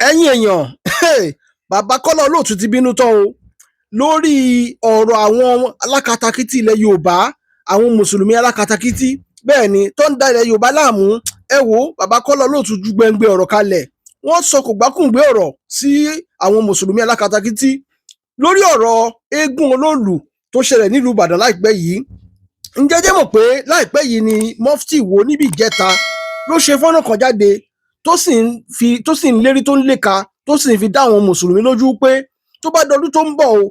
ẹ̀yin èèyàn bàbá Kola Olootu ti bínú tán o lórí ọ̀rọ̀ àwọn alákatakítí ilẹ̀ Yorùbá, àwọn mùsùlùmí alákatakítí bẹ́ẹ̀ ni tó ń da ilẹ̀ Yorùbá láàmú. Ẹ wo bàbá Kola Olootu ju gbẹngbẹ ọ̀rọ̀ kalẹ̀, wọ́n sọ kò gbákùngbé ọ̀rọ̀ sí àwọn mùsùlùmí alákatakítí lórí ọ̀rọ̀ eégún olóòlù tó ṣẹlẹ̀ nílùú Ìbàdàn láìpẹ́ yìí. Ǹjẹ́ jẹ́ mọ̀ pé láìpẹ́ yìí ni Mufti wo níbi ìjẹta ló ṣe fọ́nrán kan jáde tó sì ń lérí tó ń léka tó sì ń fi dá àwọn mùsùlùmí lójú pé tó bá dọdún tó ń bọ̀ o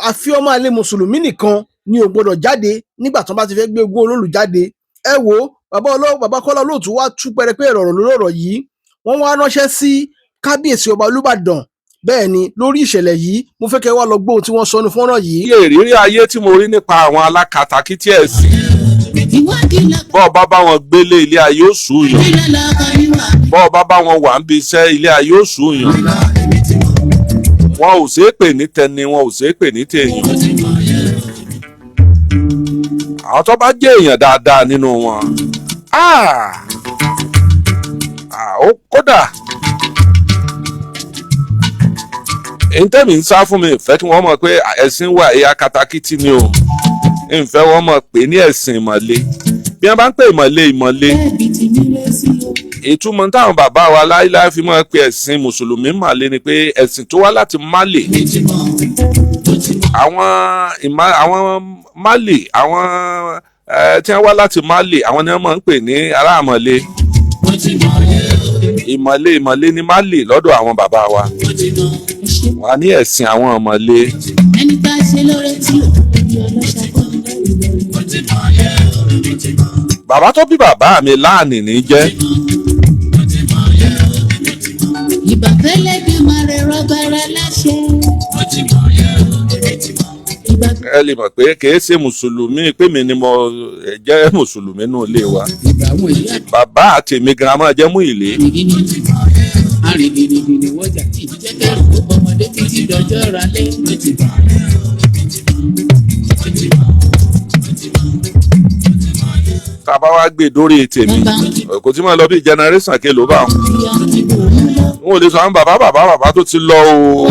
àfi ọmọ àlè mùsùlùmí nìkan ni ò gbọdọ̀ jáde nígbà tó bá ti fẹ́ gbé eégún olóòlù jáde. Ẹ wo bàbá Kola Olootu wá tú pẹrẹpẹ ọ̀rọ̀ lórí ọ̀rọ̀ yìí, wọ́n wá ránṣẹ́ sí kábíyèsí Ọba Olubadan. Bẹ́ẹ̀ ni lórí ìṣẹ̀lẹ̀ yìí mo fẹ́ kẹ́ wá lọ gbóhùn tí wọ́n sọ ní fọ́nrán yìí. Ìrírí ayé tí mo rí nípa àwọn alákatakítí ẹ̀sìn, bọ́ọ̀ bá bá wọn gbélé ilé ayé ó sùúyàn, bọ́ọ̀ bá bá wọn wà ń bí iṣẹ́ ilé ayé ó sùúyàn. Wọn ò ṣeé pè ní tẹni, wọn ò ṣeé pè ní tèèyàn. Àwọn tó bá jẹ́ èèyàn dáadáa nínú wọn, ó kódà èyí tẹ́mi ń sá fún mi ìfẹ́ kí wọ́n mọ̀ pé ẹ̀sìn wà ẹ̀yà katakítí ni o, ìfẹ́ wọn mọ̀ pé ní ẹ̀sìn ìmọ̀le. Bí wọ́n bá ń pè ìmọ̀le ìtumọ̀ táwọn bàbá wa láíláí fi mọ̀ pé ẹ̀sìn mùsùlùmí màle ni pé ẹ̀sìn tó wá láti Málì. Àwọn Málì, àwọn tí wọ́n wá láti Málì, àwọn ni wọ́n máa ń pè ní ará àmọ̀le. Ìmọ̀le ni Málì lọ́dọ̀ àwọn bàbá wa. Wọ́n á ní ẹ̀sìn àwọn ọmọlé. Ẹni tá a ṣe lóore tí ò ní ọlọ́ṣà. Bàbá tó bí bàbá mi láàánì ní jẹ́. Ìbàfẹ́lẹ́ bí máa rẹ̀ rọ́bàrà láṣẹ. Ẹ lè mọ̀ pé kìí ṣe mùsùlùmí pé mi ni mo jẹ́ mùsùlùmí nínú ilé wa. Bàbá àtèmi gan máa jẹ́ Muile. Arìnrìnrìn wọ́jà tí ìjẹ́ kẹrù tó bọ́mọdé títí dọjọ́ ralẹ́. Tá a bá wá gbé dórí tèmi, kò tí máa lọ bí generation ké ló bá wọn. N ò lè sọ àwọn bàbá tó ti lọ o.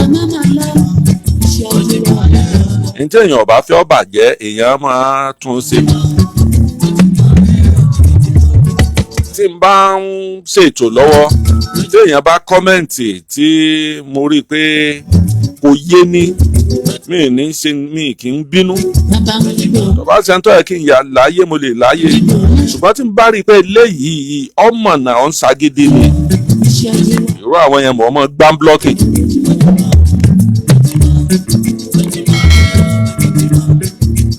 Ní tí èèyàn ọba fẹ́ bàjẹ́, èèyàn máa tún ṣe. Tí n bá ń ṣètò lọ́wọ́, tí èèyàn bá kọ́mẹ̀ǹtì tí mo rí i pé kò yé ní, mi kì í bínú. Tó bá ṣe ń tọ́ ẹ kí n yà láyé mo lè láyé, ṣùgbọ́n tí n bá rí i pé eléyìí ọmọ náà ń ṣagídí ni, irú àwọn yẹn mọ̀ ọmọ gbá blọ́kì.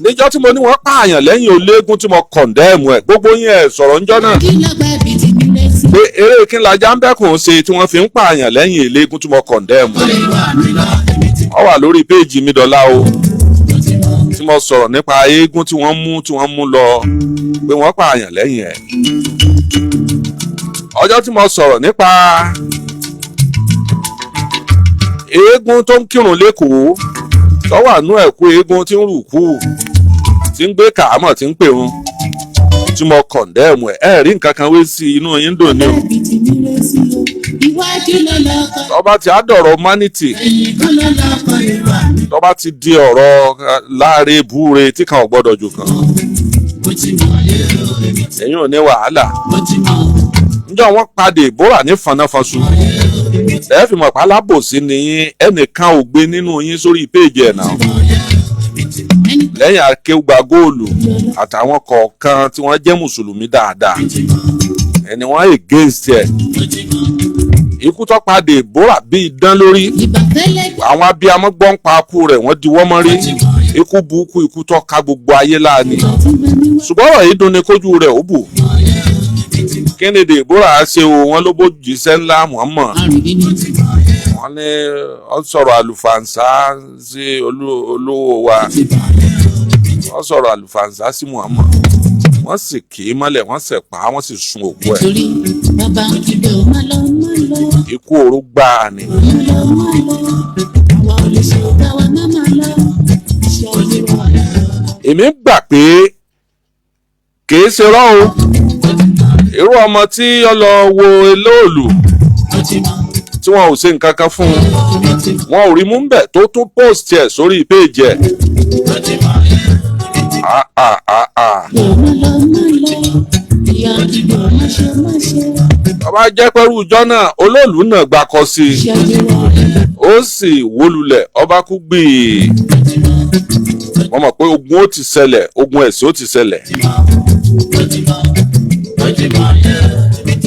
Níjọ́ tí mo ní wọ́n pààyàn lẹ́yìn ológun tí mo kọ̀ndẹ́ẹ̀mù ẹ̀, gbogbo yín ẹ̀ sọ̀rọ̀ ńjọ́ náà pé eré kí n lajá ń bẹ́kùn ṣe tí wọ́n fi ń pààyàn lẹ́yìn eléégún tí mo kọ̀ndẹ́ẹ̀mù. Ó wà lórí péèjì mi dọ́là o, tí mo sọ̀rọ̀ nípa eégún tí wọ́n mú lọ pé wọ́n pààyàn lẹ́yìn ẹ̀. Ọjọ́ tí mo sọ̀rọ̀ nípa eégún tó ń kírun lÉkòó, tó wà nú ẹ̀kú eégún tí ń rùkú, tí ń gbé kàámọ̀, tí ń pèrun, tí mo kọ̀ndẹ́ẹ̀mù ẹ̀ rí nǹkan kan wé sí inú yín dùn ní o. Tó bá ti àdọ̀rọ̀ humanity, tó bá ti di ọ̀rọ̀ láre búre tí kan ò gbọ́dọ̀ jù kan, ẹ̀yin ò ní wàhálà. Níjọ́ wọ́n padà ìbúra ní fanáfanṣu, ẹ fi mọ̀ pé alábòsí ni ẹnìkan ò gbé nínú yín sórí péèjì ẹ̀ náà. Lẹ́yìn akéwùgbà góòlù àtàwọn kọ̀ọ̀kan tí wọ́n jẹ́ mùsùlùmí dáadáa, ẹni wọ́n against ẹ̀. Ikú tó padà ìbúra bí idán lórí, àwọn abiyamọ gbọ́n pa akú rẹ̀ wọ́n di wọ́n mọ́rí. Ikú burúkú, ikú tó ká gbogbo ayé láàánú. Ṣùgbọ́n ọ̀rọ̀ yìí dùn ní kójú rẹ̀ ó bù. Kí ni Dèbórà ṣe o? Wọ́n ló bó jíṣẹ́ ńlá Muhammad. Wọ́n ní ó sọ̀rọ̀ àlùfàǹsá sí olówó wa. Wọ́n sọ̀rọ̀ àlùfàǹsá sí Muhammad. Wọ́n sì kì í mọ́lẹ̀, wọ́n sì pa á, wọ́n sì sun òkú ẹ̀. Ikú oró gbáà ni. Èmi gbà pé kìí ṣe rọ́ o. Irú ọmọ tí ó lọ wo olóòlù tí wọn ò ṣe nǹkan kan fún un wọn ò rí mú bẹ̀ tó tún post ẹ̀ sórí péèjì ẹ̀. ọba jẹ́ pẹ́rú ìjọ náà olóòlù náà gbàkọ sí i ó sì wólulẹ̀ ọba kú gbìí wọ́n mọ̀ pé ogun ó ti ṣẹlẹ̀ ogun ẹ̀sìn ó ti ṣẹlẹ̀.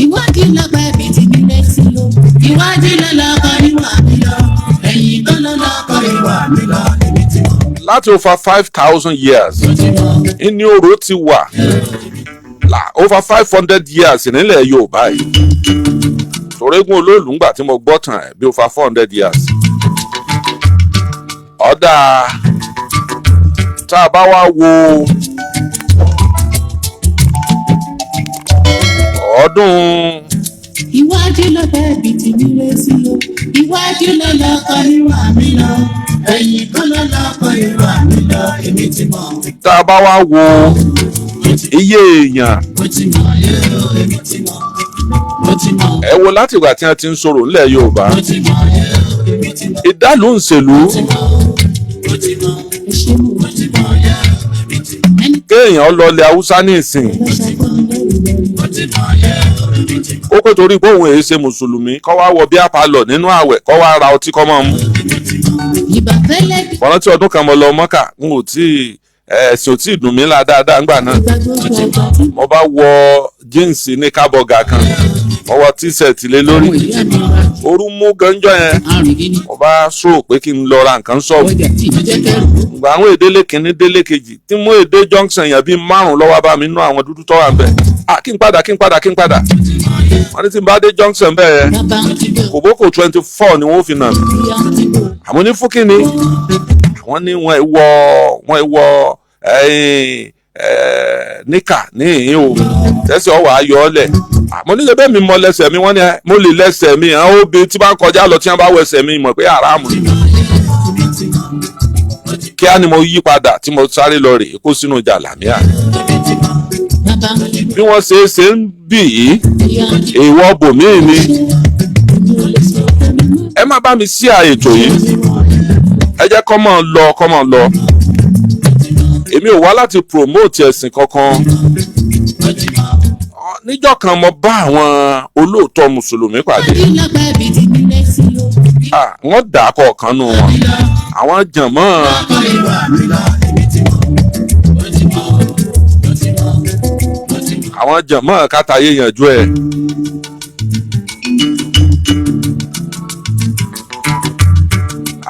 ìwádìí lọ́pàá ẹ̀bí ti nílé sí o ìwádìí lọ́lọ́kọ̀ ìwà mi lọ ẹ̀yìn tó lọ́lọ́kọ̀ ìwà mi lọ èmi ti mọ̀. láti over 5,000 years ní Oro ti wà over 500 years nílẹ̀ Yorùbá yìí torégún olóòlù ńgbà tí mo gbọ́ tàn ẹ̀ bí over 400 years. ọ̀dà tá a bá wá wo ọdún. ìwádìí lọ́pàá ẹ̀bí ti nílé sí o ìwádìí lọ́lọ́kọ̀ ìwà mi lọ ẹ̀yìn tó lọ́lọ́kọ̀ ìwà mi lọ èmi ti mọ̀. tá a bá wá wo iye èèyàn ẹ wo láti ìgbà tí wọ́n ti ń sọ̀rọ̀ nílẹ̀ Yorùbá ìdálù ìṣèlú kéèyàn lọlẹ̀ Haúsá ní ìsìn ó pé torí pé òun èyí ṣe mùsùlùmí kọ́ wá wọ bí àpálọ̀ nínú àwẹ̀ kọ́ wá ra ọtí kọ́ mọ́ mu. wọ́n rántí ọdún kan mo lọ Mọ́kà n ò tí ẹ̀sìn ò tí ì dùn mí la dáadáa ńgbà náà mo bá wọ jíǹsì ní kábọ̀gà kan mo wọ tíṣẹ̀tì lé lórí ooru mú gànjọ́ yẹn mo bá sọ pé kí n lọ ra nǹkan ṣọ́ọ̀bù gbà àwọn èdèlé kìíní délé kejì tí mú èdè junction yẹn bíi 5 lọ́wọ́ bá mi nú àwọn dúdú tó wà ń bẹ̀ kí n padà wọ́n ní tí n bá dé junction bẹ́ẹ̀ kòbókò 24 ni wọ́n fi nà mí àmọ́ ní fún kínní àwọn ní wọ́n wọ níkà ní ìhín o tẹ́sí ọwọ́ ayọ̀ ọ́lẹ̀ àmọ́ nílẹ̀ bẹ́ẹ̀ mi mọ lẹ́sẹ̀ mi wọ́n ní mo lè lẹ́sẹ̀ mi àwọn obì tí bá ń kọjá lọ tí wọ́n bá wọ ẹsẹ̀ mi mọ̀ pé àràmù kíá ni mo yí padà tí mo sáré lọ rè kó sínú jàlámíà bí wọ́n ṣe ń bì yìí èèwọ̀ bòmíì ni ẹ má bá mi sí ètò yìí ẹ jẹ́ kọ́ mọ̀ lọ èmi ò wá láti promote ẹ̀sìn kankan níjọ́ kan mo bá àwọn olóòótọ́ mùsùlùmí pàdé wọ́n dà á kọ̀ọ̀kan nù wọn àwọn jànmọ́ kátàyé yanjú ẹ̀.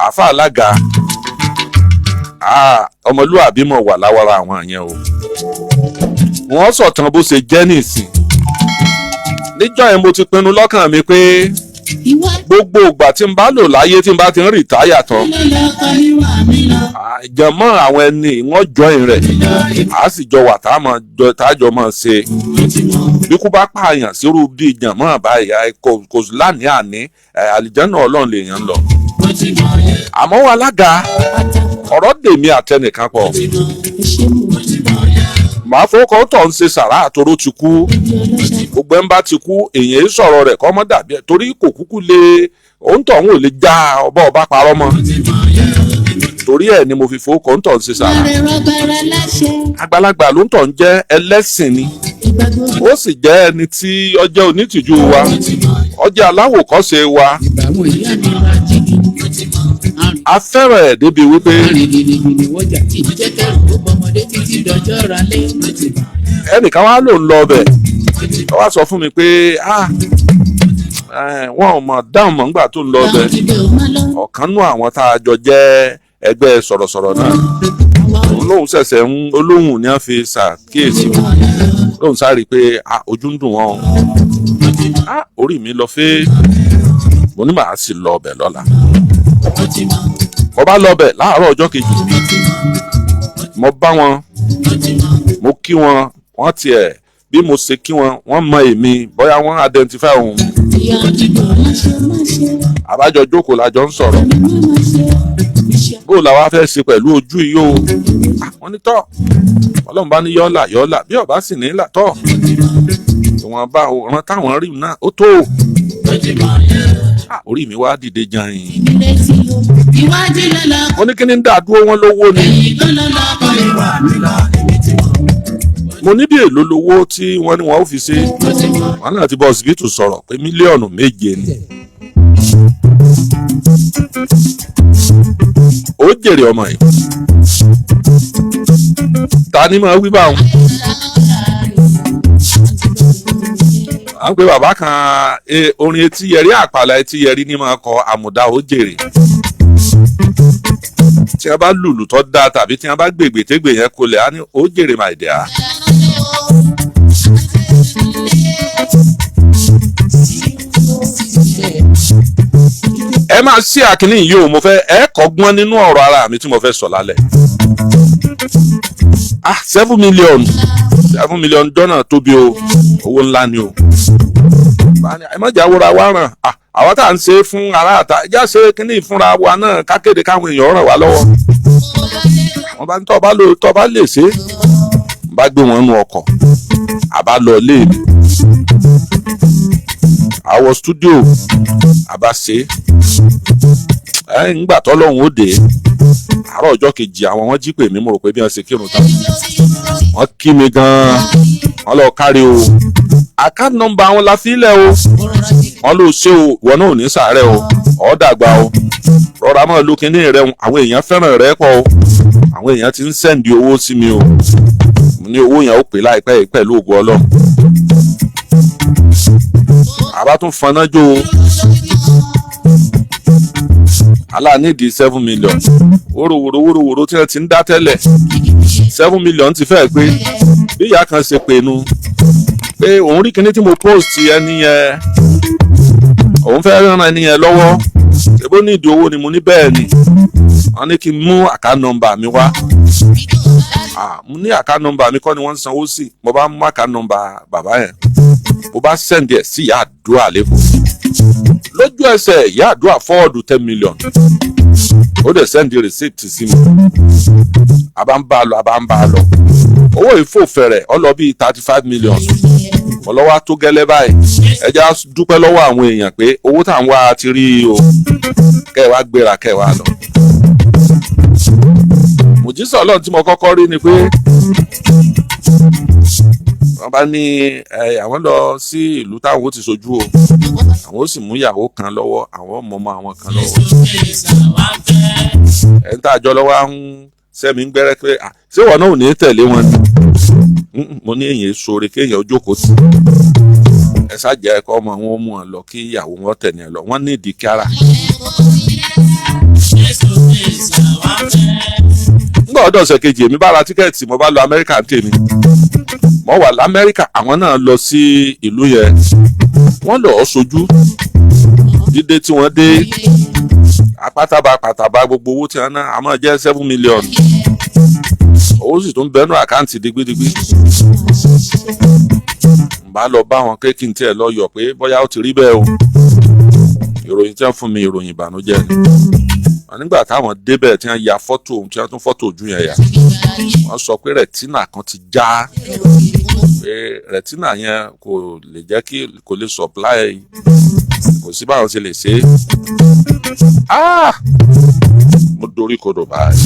àáfà alága ọmọlúwàbí mọ̀ wà láwárà àwọn yẹn o wọ́n sọ̀tàn bó ṣe jẹ́ nìsín níjọ́ yẹn mo ti pinnu lọ́kàn mi pé gbogbo ìgbà tí n bá lò láyé tí n bá ti ń rìtáyà tán ìjànmọ́ àwọn ẹni wọ́n join rẹ̀ á sì jọ wà tájọ máa ṣe bí kú bá pààyàn sírú bí ìjànmọ́ àbáyà kò láàní àní àlìjánà Ọlọ́run lèèyàn lọ àmọ́ wọn alága ọ̀rọ̀ dèmi àtẹnìkan pọ̀ màá fọwọ́kọ́ tọ̀ ń ṣe sàrà àtòrò ti kú gbogbo ẹ̀ ń bá ti kú èèyàn sọ̀rọ̀ rẹ̀ kọ́ mọ́ dàbí ẹ̀ torí kò kúkú lé òun tọ̀ ń ò lè já ọba parọ́ mọ́ torí ẹ̀ ni mo fi fọwọ́kọ́ ń tọ̀ ń ṣe sàrà àgbàlagbà ló ń tọ̀ ń jẹ́ ẹlẹ́sìn ni ó sì jẹ́ ẹni tí ó jẹ́ onítìjú wa ó jẹ́ aláwòkọ́ṣe wa a fẹ́ràn ẹ̀ débi wípé ẹnìkan wá ló ń lọ ọbẹ̀ ó wá sọ fún mi pé wọn ò mọ̀ dáhùn mọ́ nígbà tó ń lọ ọbẹ̀ ọ̀kan nú àwọn tá a jọ jẹ́ ẹgbẹ́ sọ̀rọ̀sọ̀rọ̀ náà olóhùn ṣẹ̀ṣẹ̀ olóhùn ni wọ́n fi ṣàkíyèsí lóhùn sáré pé ojú ń dùn wọ́n orí mi lọ fẹ́ mo ní màá sì lọ ọbẹ̀ lọ́la mo bá lọ bẹ̀ láàárọ̀ ọjọ́ kejì mo bá wọn mo kí wọn wọ́n tiẹ̀ bí mo ṣe kí wọn wọ́n mọ èmi bóyá wọ́n identify òun àbájọ jókòó lájọ ń sọ̀rọ̀ bó la wá fẹ́ ṣe pẹ̀lú ojú yìí o wọ́n ní tọ́ Ọlọ́run bá ní yọ́ọ̀là bí ọba sì ní là tọ́ ìwọ̀n bá ọ̀ràn táwọn rí náà ó tó orí mi wá dìde jan yìí. ìrètí o iwájú lọ́lọ́kọ mo ní kí ni ń dá dúró wọn lówó ni. ẹ̀yìn kan lọ́lọ́kọ ìwà mi lọ èmi ti mọ̀. mo ní bí èlò lówó tí wọ́n ní wọn ó fi ṣe. mo ti mọ̀. wọn náà ti bọ ọsibítù sọ̀rọ̀ pé mílíọ̀nù 7 ni. ó jèrè ọmọ yìí. ta ni máa wí báwọn. à ń pe bàbá kan orin etí yẹrí àpàlà etí yẹrí ní máa kọ àmùdá ó jèrè. tí wọ́n bá lùlù tó dáa tàbí tí wọ́n bá gbègbè tégbè yẹn kolẹ̀ á ní ó jèrè my dear. ẹ máa ṣí àkíní yìí o mo fẹ́ ẹ kọ́gbọ́n nínú ọ̀rọ̀ ara mi tí mo fẹ́ sọ lálẹ́. 7 million dọ́nà tóbi o owó ńlá ni o. ẹ má jà wúra wá ràn àwọn tá à ń ṣe fún aráàta ẹjá ṣe kíní ìfúnra wa náà kákéde káwọn èèyàn ràn wá lọ́wọ́. wọ́n bá ní tọ́ bá lè ṣe bá gbé wọn nú ọkọ̀ àbá lọ lé mi àwọ̀ stúdíò àbá ṣe ńgbà tọ́lọ́hún ó dé àárọ̀ ọjọ́ kejì àwọn wọn jí pè mí mo rò pé bí wọ́n ṣe kírun tán wọ́n kí mi gan-an wọ́n lọ kárí o account number wọn la fi lẹ̀ o wọ́n ló ṣe o ìwọ náà ò ní sàárẹ̀ o ọ̀ dàgbà o rọra mọ́ lókè ní rẹ̀ àwọn èèyàn fẹ́ràn rẹ̀ pọ̀ o àwọn èèyàn ti ń sẹ́ǹdì owó sí mi o ní owó yẹn ó pè láìpẹ́ yìí pẹ̀lú ògo Ọlọ́run àbá tún faná jó o aláàníìdí 7 million wórówóró tí wọ́n ti ń dá tẹ́lẹ̀ 7 million ti fẹ́ pé bí ìyá kan ṣe pè nu pé òun rí kinní tí mo post ẹni yẹn òun fẹ́ ràn ẹni yẹn lọ́wọ́ ṣèbó ní ìdí owó ni mo ní bẹ́ẹ̀ ni wọ́n ní kí n mú account number mi wá mo ní account number mi kọ́ ni wọ́n ń sanwó sí mo bá mú account number bàbá yẹn mo bá send ẹ̀ sí ìyá àdúrà lẹ́kọ̀ọ́ lójú ẹsẹ̀ ìyá àdúrà fọ́ọ̀dù 10 million ó dẹ̀ send receipt sí mi àbá ń bá a lọ owó ìfòfẹ̀rẹ̀ ó lọ bíi 35 million ọlọ́wà tó gẹ́lẹ́ báyìí ẹja dúpẹ́ lọ́wọ́ àwọn èèyàn pé owó tá à ń wá ti rí o kẹwàá gbéra kẹwàá lọ. mùjísà Ọlọ́run tí mo kọ́kọ́ rí ni pé wọ́n bá ní àwọn lọ sí ìlú táwọn ó ti sojú o àwọn ó sì mú ìyàwó kan lọ́wọ́ àwọn ọmọ àwọn kan lọ́wọ́ ẹ̀ ń tàjọ lọ́wọ́ ń sẹ́mi ń gbẹ́rẹ́ pé ṣé wọn náà ò ní tẹ̀lé wọn ni mo ní èyàn sóore kéèyàn jókòó tì ẹ ṣáàjẹ́ ẹ̀kọ́ ọmọ wọn mú ọ lọ kí ìyàwó wọn tẹ̀lé ẹ lọ wọ́n ní ìdí kíára. nígbà ọdọ ọ̀sẹ̀ kejì èmi bá ra tíkẹ́ẹ̀tì mo bá lọ Amẹ́ríkà ń tèmi mo wà l'Amẹ́ríkà àwọn náà lọ sí ìlú yẹn wọ́n lọ́ọ́ sojú dídé tí wọ́n dé apátaba gbogbo owó tí wọ́n ná àmọ́ jẹ́ 7 million owó sì tún bẹnu àkáǹtì digbidigbi n bá lọ bá wọn kéèkì tí ẹ lọ yọ pé bóyá ó ti rí bẹ́ẹ̀ o ìròyìn tí wọ́n fún mi ìròyìn ìbànújẹ́ ni wọ́n nígbà táwọn débẹ̀ tí wọ́n ya fọ́tò tí wọ́n tún fọ́tò ojú yẹn yà wọ́n sọ pé rẹ̀tínà kan ti já pé rẹ̀tínà yẹn kò lè jẹ́ kí kò lè supply kò sí báwọn ṣe lè ṣe mo dorí kodò báyìí.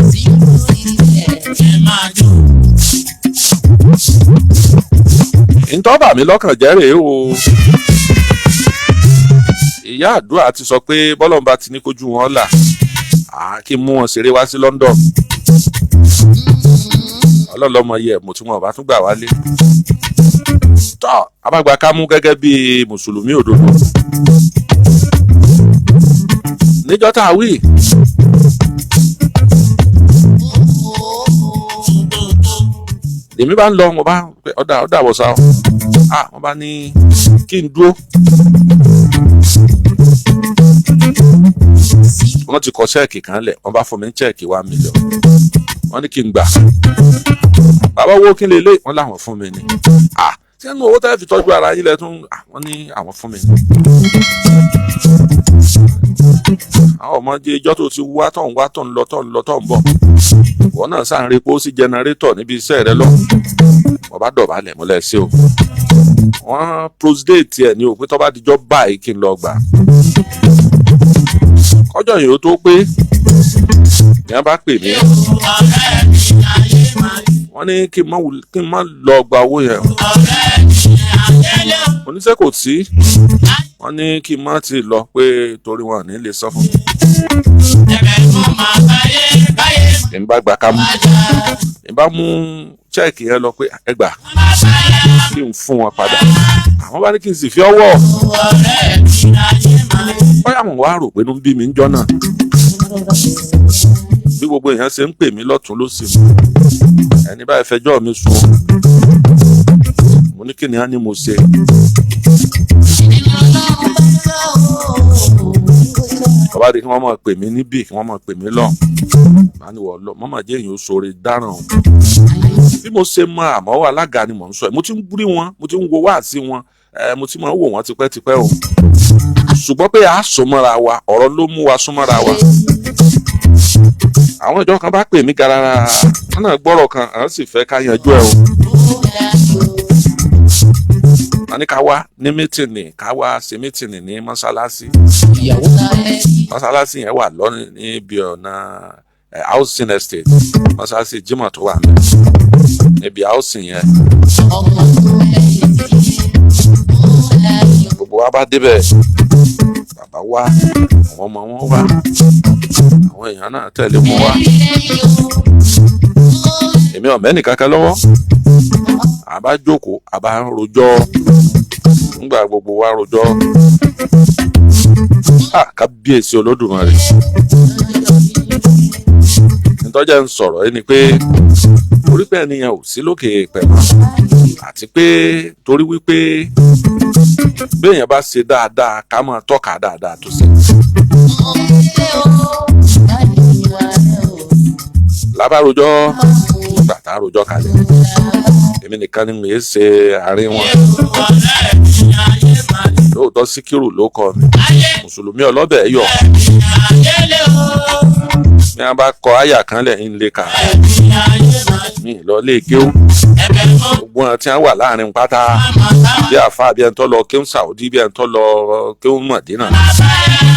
ntọ́bà mi lọ́kàn jẹ́ rèé o ìyá àdúrà ti sọ pé bọ́lọ́mbà ti ní kójú wọn là kí n mú wọn ṣeré wá sí London ọlọ́lọ́mọ yẹ mo tún wọn bá tún gbà wálé tọ́ abágbá ká mú gẹ́gẹ́ bí mùsùlùmí òdodo níjọ́ tá a wí èmi bá ń lọ wọn bá ọ̀dà àwọ̀sá wọn bá ní kí n dúró wọ́n ti kọ ṣẹ́ẹ̀kì kan lẹ̀ wọ́n bá fún mi ní ṣẹ́ẹ̀kì 1 million wọ́n ní kí n gbà bàbá owó kí n lè lé wọ́n láwọn fún mi ní sẹ́nu owó tẹ́lẹ̀ fi tọ́jú ara yín lẹ̀ tún wọ́n ní àwọn fún mi ní. àwọn ọmọdé ijọ́ tó ti wá tó ń lọ tó ń bọ̀ wọ́n náà sáà ń rí epo sí jẹnẹrétọ̀ níbi iṣẹ́ rẹ lọ wọ́n bá dọ̀bálẹ̀ mọ́lẹ̀ sí o wọ́n prostate ẹ̀ ní òpin tó bá dijọ́ báyìí kí n lọ gbà. Kọjọ́ yìí ó tó pé ní wọ́n bá pè mí wọ́n ní kí n má lọ gba owó yẹn. Oníṣẹ́ kò sí wọ́n ní kí n má ti lọ pé torí wọn ò ní lè sọ fún mi. Kí n bá gbà ká mú kí n bá mú chẹ́ẹ̀kì yẹn lọ pé ẹ gbà kí n fún wọn padà. Àwọn bá ní kí n sì fi ọwọ́ báyà wọn wá rò pé inú bí mi ń jọ́ náà bí gbogbo èèyàn ṣe ń pè mí lọ́tún lósì ẹni báyìí fẹjọ́ mi sùn mo ní kí ni á ní mo ṣe. Bàbá di kí wọ́n máa pè mí níbí kí wọ́n máa pè mí lọ màá ní wọ́n lọ mọ́mọ́ jẹ́ èèyàn sóore dáràn bí mo ṣe mọ àmọ́ alága ni mò ń sọ mo ti ń rí wọn mo ti ń wo wáàsí wọn mo ti máa ń wò wọ́n tipẹ́tipẹ́ o ṣùgbọ́n pé a súnmọ́ra wa ọ̀rọ̀ ló mú wa súnmọ́ra wa. Àwọn ìjọ kan bá pè mí garara wọn náà gbọ́rọ̀ kan àwọn sì fẹ́ ká yanjú ẹ o. Wọ́n ní ká wá ní mítìnì ká wá ṣe mítìnì ní mọ́ṣáláṣí. Mọ́ṣáláṣí yẹn wà lọ́nà níbi ọ̀nà housing estate mọ́ṣáláṣí Jímọ̀ tó wà níbi housing yẹn. Gbogbo wa bá débẹ̀ bàbá wa àwọn ọmọ wọn wá àwọn èèyàn náà tẹ̀lé wọn wá. Èmi ò mẹ́nì kankan lọ́wọ́ àbá jókòó àbá rojọ́ nígbà gbogbo wa rojọ́ kábíyèsí Olódùmarè nítọ́jà ń sọ̀rọ̀ ẹni pé torí pé ènìyàn ò sí lókè pẹ̀lú àti pé torí wípé béèyàn bá ṣe dáadáa ká máa tọ́ka dáadáa tó ṣe. Lábàròjọ́ bàtà rojọ́ kalẹ̀ èmi nìkan ni mo yẹ ṣe àárín wọn. Lóòótọ́ Síkírù ló kọ mi Mùsùlùmí ọlọ́bẹ̀ yọ ní a bá kọ àyà kan lẹ̀ ń lè kà mí lọ lé kéwú gbogbo wọn tí wọn wà láàrin pátá bí àfa bí ẹni tó lọ kéwú Saudi bí ẹni tó lọ kéwú Mọ̀dínà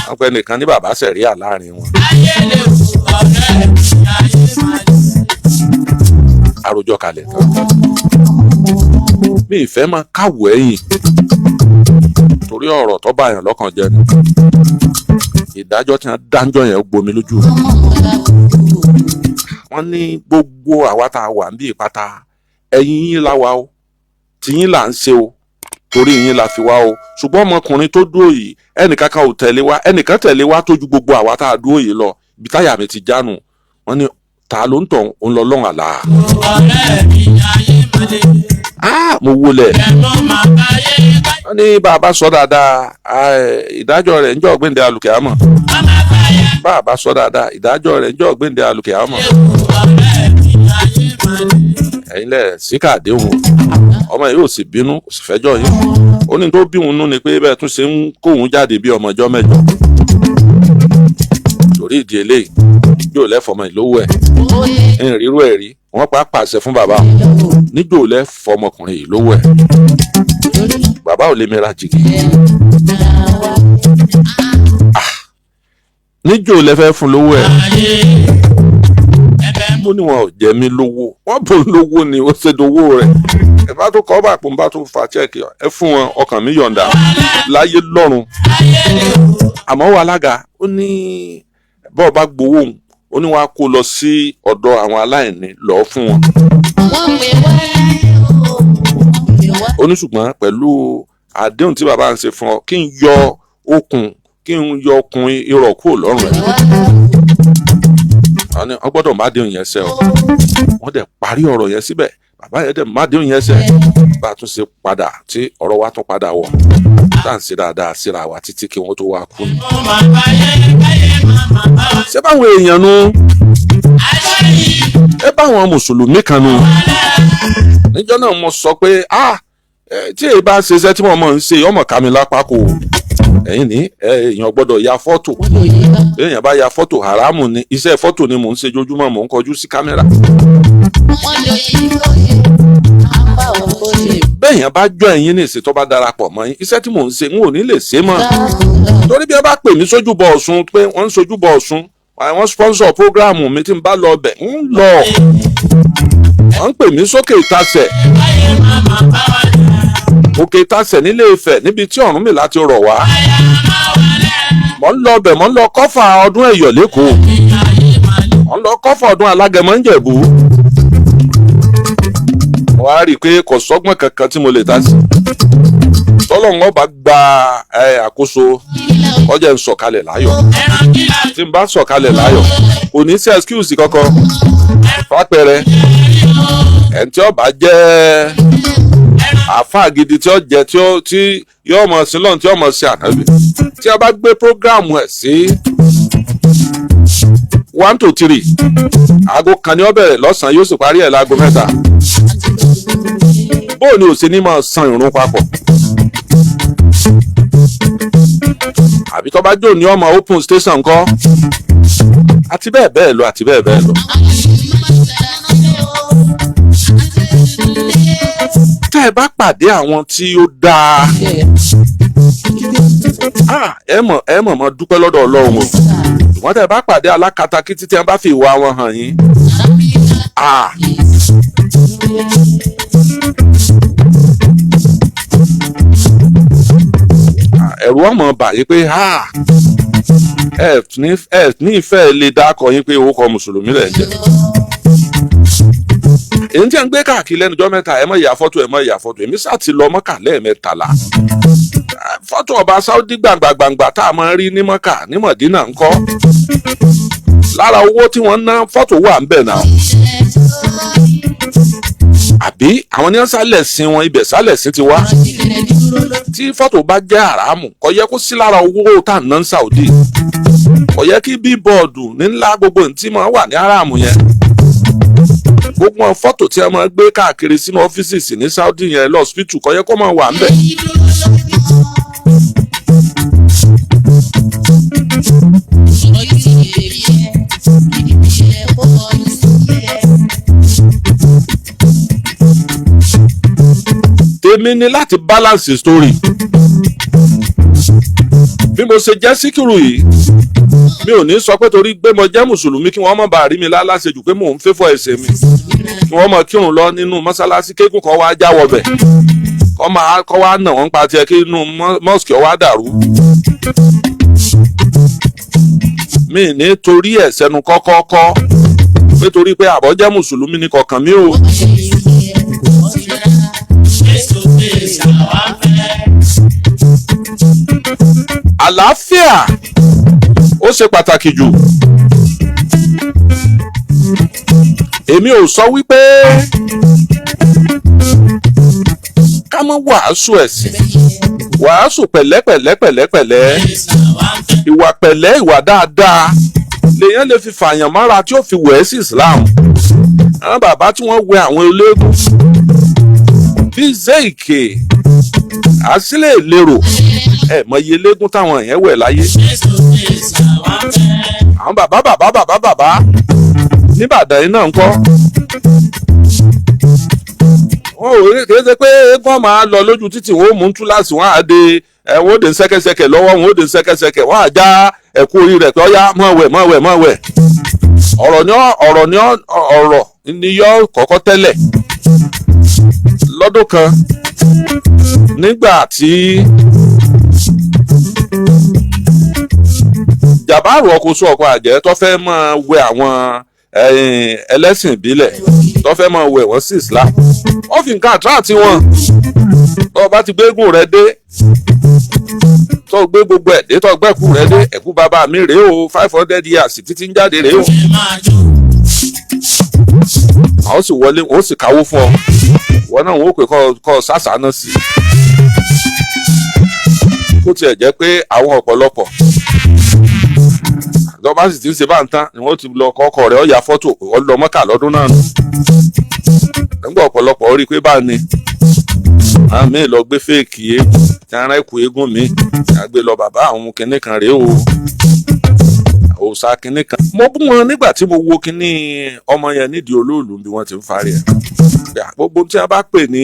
wọn pẹ nìkan ní bàbá sẹ̀ríà láàrin wọn. Àròjọ kalẹ̀ tán mi ìfẹ́ máa káwọ́ ẹ̀yìn torí ọ̀rọ̀ tó bá yàn lọ́kàn jẹ́ ni ìdájọ́ tí wọ́n dájọ́ yẹn gbomi lójú. Wọ́n ní gbogbo àwa tá a wà níbí ìpátá ẹ̀yin yín la wà o tìyín là ń ṣe o torí yín la fi wá o ṣùgbọ́n ọmọkùnrin tó dúró yìí ẹnìkan kan ò tẹ̀lé wa ẹnìkan tẹ̀lé wa tó ju gbogbo àwa tá a dúró yìí lọ ibi táyà mi ti jánu. Wọ́n ní ta ló ń tọ̀ ń lọ lọ́hùn àlá. Mo wọlé wọ́n ní bàbá sọ dáadáa ìdájọ́ rẹ̀ ń jọ́ ọ̀gbìndé alùkìámọ̀ bàbá sọ dáadáa ìdájọ́ rẹ̀ ń jọ́ ọ̀gbìndé alùkìámọ̀. Ẹ̀yin lẹ̀ síkà àdéhùn ọmọ yìí ò sì bínú kò sì fẹ́jọ́ yìí ó ní tó bí òun nú ni pé bẹ́ẹ̀ tún ṣe ń kóhun jáde bí ọmọ ọjọ́ mẹ́jọ torí ìdí eléyìí yóò lẹ́fọ̀ọ́mọ ìlówó ẹ̀ ń rírú ẹ̀ rí wọ́n pàṣẹ fún bàbá níjó lẹ́fọ̀ọ́mọkùnrin yìí lówó ẹ̀ bàbá ò lè mìíràn jìgì níjó lẹ́fẹ́ fún lówó ẹ̀ mo ní wọn ò jẹ mí lówó wọn bò lówó ni ó ṣe dowó rẹ̀ ẹ bá tó kọ́ bá pò ń bá tó fa chẹ́ẹ̀kì ẹ fún wọn ọkàn mi yọ̀ǹda láyé lọ́run. Àmọ́ wà alága ó ní bọ́ọ̀ bá gbowó òun ó ní wọn á kó lọ sí ọ̀dọ̀ àwọn aláìní lọ́ọ́ fún wọn. Ó ní ṣùgbọ́n pẹ̀lú àdéhùn tí bàbá ń ṣe fún ọ kí n yọ okùn irọ̀ kúrò lọ́rùn rẹ̀. Wọ́n gbọ́dọ̀ má déhùn yẹn ṣẹ o wọ́n dẹ̀ parí ọ̀rọ̀ yẹn síbẹ̀ bàbá yẹn dẹ̀ má déhùn yẹn ṣẹ bá a tún ṣe padà tí ọ̀rọ̀ wa tún padà wọ̀ tá à ń ṣe dáadáa síra wa títí kí wọ́n tó wá kú. Ṣé báwọn èèyàn nu ẹ báwọn mùsùlùmí kan nu níjọ́ náà mo sọ pé tí èyí bá ṣe iṣẹ́ tí mo mọ̀ ń ṣe ọmọ ká mi lápá kò ẹ̀yin ní èèyàn gbọ́dọ̀ ya fọ́tò èèyàn bá ya fọ́tò haramu ni iṣẹ́ fọ́tò ni mò ń ṣe jojúmọ́ mò ń kọjú sí kámẹ́rà. bẹ́ẹ̀ yẹn bá jọ ẹ̀yin ní ìsìn tó bá darapọ̀ mọ́ yín iṣẹ́ tí mò ń ṣe n ò ní lè ṣe mọ́ torí bí ẹ bá pè mí sójúbọ Ọ̀ṣun pé wọ́n ń sójúbọ Ọ̀ṣun àwọn sponsor program mi tí n bá lọ bẹ̀ ń lọ wọ́n ń pè mí sókè ìtasẹ̀ òkè ìtasẹ̀ nílé Ifẹ̀ níbi tí Ọ̀rúnmìlà ti rọ̀ wá mọ̀ ń lọ bẹ̀ mọ̀ ń lọ kọ́fà ọdún Ẹ̀yọ̀ lẹ́kọ̀ọ́ mọ̀ ń lọ kọ́fà ọdún Alágẹmọ ń Jẹ̀bú wọ́n á rí i pé kò sọ́gbọ́n kankan tí mo lè dá sí tọ́lọ́run bá gba àkóso ọjà ń sọ̀kalẹ̀ láyọ̀ tí n bá sọ̀kalẹ̀ láyọ̀ kò ní sí excuse kankan fápẹ̀rẹ̀ ẹni tí ó bá jẹ́ àáfàá gidi tí ó jẹ́ tí yóò mọ̀ sí lọ́run tí yóò mọ̀ sí ànábì tí a bá gbé program ẹ̀ sí 1 to 3 aago kan ni ó bẹ̀rẹ̀ lọ́sàn-án yóò sì parí ẹ̀ láago 3 bóò ni ò sí ní máa san ìrun papọ̀ àbí tó bá jò ní ọmọ open station kọ́ àti bẹ́ẹ̀ bẹ́ẹ̀ lọ àti bẹ́ẹ̀ bẹ́ẹ̀ lọ. tẹ́ ẹ bá pàdé àwọn tí ó dáa ẹ mọ̀ dúpẹ́ lọ́dọ̀ Ọlọ́run o wọ́n tẹ́ ẹ bá pàdé alákatakítí tí wọ́n bá fi ìwà wọn hàn yín ẹ̀rù ọmọ bàyí pé ẹ ní ìfẹ́ lè dákọ̀ yín pé orúkọ mùsùlùmí rẹ̀ ń jẹ́ èyí tí a ń gbé káàkiri lẹ́nujọ́ mẹ́ta ẹ mọ̀ ìyá fọ́tò èmi sá ti lọ Mọ́kà lẹ́ẹ̀mẹ́tàlá fọ́tò ọba Sáúdí gbàngbàngbà tá a máa ń rí ní Mọ́kà ní Mọ̀dínà ńkọ́ lára owó tí wọ́n ná fọ́tò wà ń bẹ̀ náà àbí àwọn ní wọ́n sálẹ̀ sí wọn ibẹ̀ sálẹ̀ sí ti wá tí fọ́tò bá jẹ́ àràmù kò yẹ kó sí lára owó tá à ń ná Saudi kò yẹ kí bíbọ̀dù ńlá gbogbo tí máa wà ní àràmù yẹn gbogbo àwọn fọ́tò tí a máa gbé káàkiri sínú ọ́fíìsì ní Saudi yẹn lọ́sibítù kò yẹ kó máa wà ńbẹ̀. tèmi ni láti balance story bí mo ṣe jẹ́ síkírù yìí mi ò ní sọ pé torí pé mo jẹ́ mùsùlùmí kí wọ́n má bàa rí mi láláṣejù pé mò ń fẹ́fọ́ ẹ̀ṣẹ̀ mi kí wọ́n mọ̀ kírun lọ nínú mọ́sálásí kéégún kan wá jáwọ́ bẹ̀ kọ́ wá nà wọ́n pa tiẹ̀ kí inú mọ́sùkì ọ wá dàrú mi ní torí ẹ̀ sẹ́nu kọ́kọ́kọ́ pé torí pé àbọ̀ jẹ́ mùsùlùmí ní kọ̀ọ̀kan mi ò. àlàáfíà ó ṣe pàtàkì jù èmi ò sọ wípé ká mọ́ wàásù ẹ̀sìn wàásù pẹ̀lẹ́pẹ̀lẹ́pẹ̀lẹ́pẹ̀lẹ́ ìwà pẹ̀lẹ́ ìwà dáadáa lèèyàn lè fi fààyàn mọ́ra tí ó fi wẹ̀ sí Islam àwọn bàbá tí wọ́n wẹ àwọn eléégún bíi Zeike àsílẹ̀ ìlérò mọ iye eléégún táwọn èèyàn wẹ̀ láyé àwọn bàbá níbàdàn yìí náà ń kọ́ wọn ò rí kéde pé eégún máa lọ lójú títì wọn ò mú túláàsì wọn á de wọn ò de ṣẹ̀kẹ̀ṣẹ̀kẹ̀ lọ́wọ́ wọn ò de ṣẹ̀kẹ̀ṣẹ̀kẹ̀ wọn á já ẹ̀kú orí rẹ̀ pé ọ̀yá mọ̀ wẹ̀ ọ̀rọ̀ ni yọ kọ́kọ́ tẹ́lẹ̀ lọ́dún kan nígbà tí Jàbáàrù ọkọ̀ṣù ọkọ̀ àjẹ́ tó fẹ́ máa wẹ àwọn ẹlẹ́sìn ìbílẹ̀ tó fẹ́ máa wẹ wọ́n sí Islam ó fi nǹkan àtúràtì wọn tó bá ti gbégùn rẹ dé tó gbé gbogbo ẹ̀ dé tó gbẹ́kù rẹ dé ẹ̀kú bàbá mi rèé o 500 years títí ń jáde rèé o àwọn sì wọlé wọn ó sì káwó fún ọ wọn náà wọn ó pè kọ́ sàṣà náà sí kó tiẹ̀ jẹ́ pé àwọn ọ̀pọ̀lọpọ̀ lọ́ba sì ti ń ṣe bá ń tán ni wọ́n ti lọ kọ́kọ́ rẹ̀ ó ya fọ́tò ó lọ Mọ́kà lọ́dún náà nù nígbà ọ̀pọ̀lọpọ̀ ó rí i pé bá ní àmì lọ gbé fèèkì eégún tí ara ẹ̀kú eégún mi àgbè lọ bàbá àwọn kinní kan rèé o òòṣà kinní kan. mo bú wọn nígbà tí mo wo kinní ọmọ yẹn nídìí olóòlù bí wọ́n ti ń farí ẹ̀ gbogbo tí a bá pè ní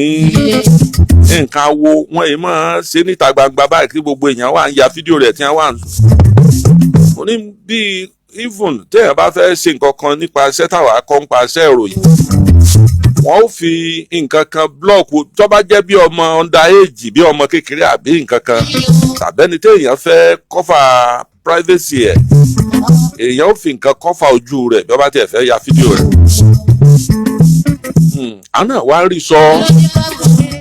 nǹkan wo wọ́n yìí máa ṣe níta gbangba báyìí kí gbogbo èèyàn wà ń ya fídíò rẹ̀ tí wọ́n wà ń sùn. mo ní bíi even téèyàn bá fẹ́ ṣe nǹkan kan nípa iṣẹ́ táwa kọ́ nípa iṣẹ́ ìròyìn wọ́n ó fi nǹkan kan blọ́ọ̀kù tó bá jẹ́ bí ọmọ underage bí ọmọ kékeré àbí nǹkan kan tàbẹ́ni téèyàn fẹ́ kọ́fà privacy ẹ̀ èèyàn ó fi nǹkan kọ́fà ojú rẹ̀ bí wọ́n bá tiẹ̀ fẹ́ ya fídíò rẹ̀. àná wá rí sọ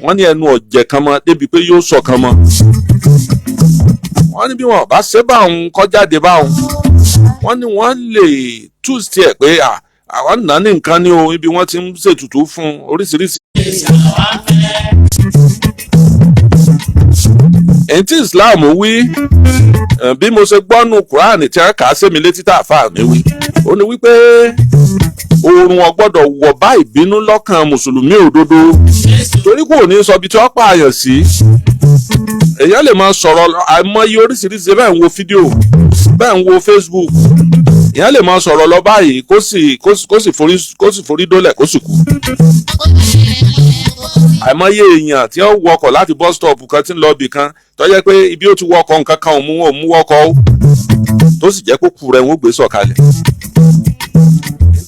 wọ́n ní ẹnu ọ̀jẹ̀ kan mọ́ débi pé yóò sọ kan mọ́ wọ́n ní bí wọn bá ṣe báwọn kọjáde báwọn wọ́n ní wọ́n lè túùsì tiẹ̀ pé àwọn nà ní nǹkan ní o ibi wọ́n ti ń ṣètùtù fún oríṣiríṣi. èyí tí Islam wí bí mo ṣe gbọ́nù Kùránì tí wọ́n kà á sẹ́mi létí tá a fà mí wí ó ní wípé oorun ò gbọ́dọ̀ wọ̀ bá ìbínú lọ́kàn mùsùlùmí òdodo torí kò ní sọ ibi tí wọ́n pààyàn sí èèyàn lè máa sọ̀rọ̀ àìmọye oríṣiríṣi bẹ́ẹ̀ ń wo fídíò bẹ́ẹ̀ ń wo Facebook èèyàn lè máa sọ̀rọ̀ lọ báyìí kó sì forí dólẹ̀ kó sì kú. àìmọye èèyàn tí ó wọkọ̀ láti bus stop kan tí ń lọ ibì kan tó jẹ́ pé ibi ó ti wọkọ̀ nǹkan kan òun wọkọ̀ ó tó sì jẹ́ kó kú rẹ̀ wọ́n gbé sọ̀kalẹ̀.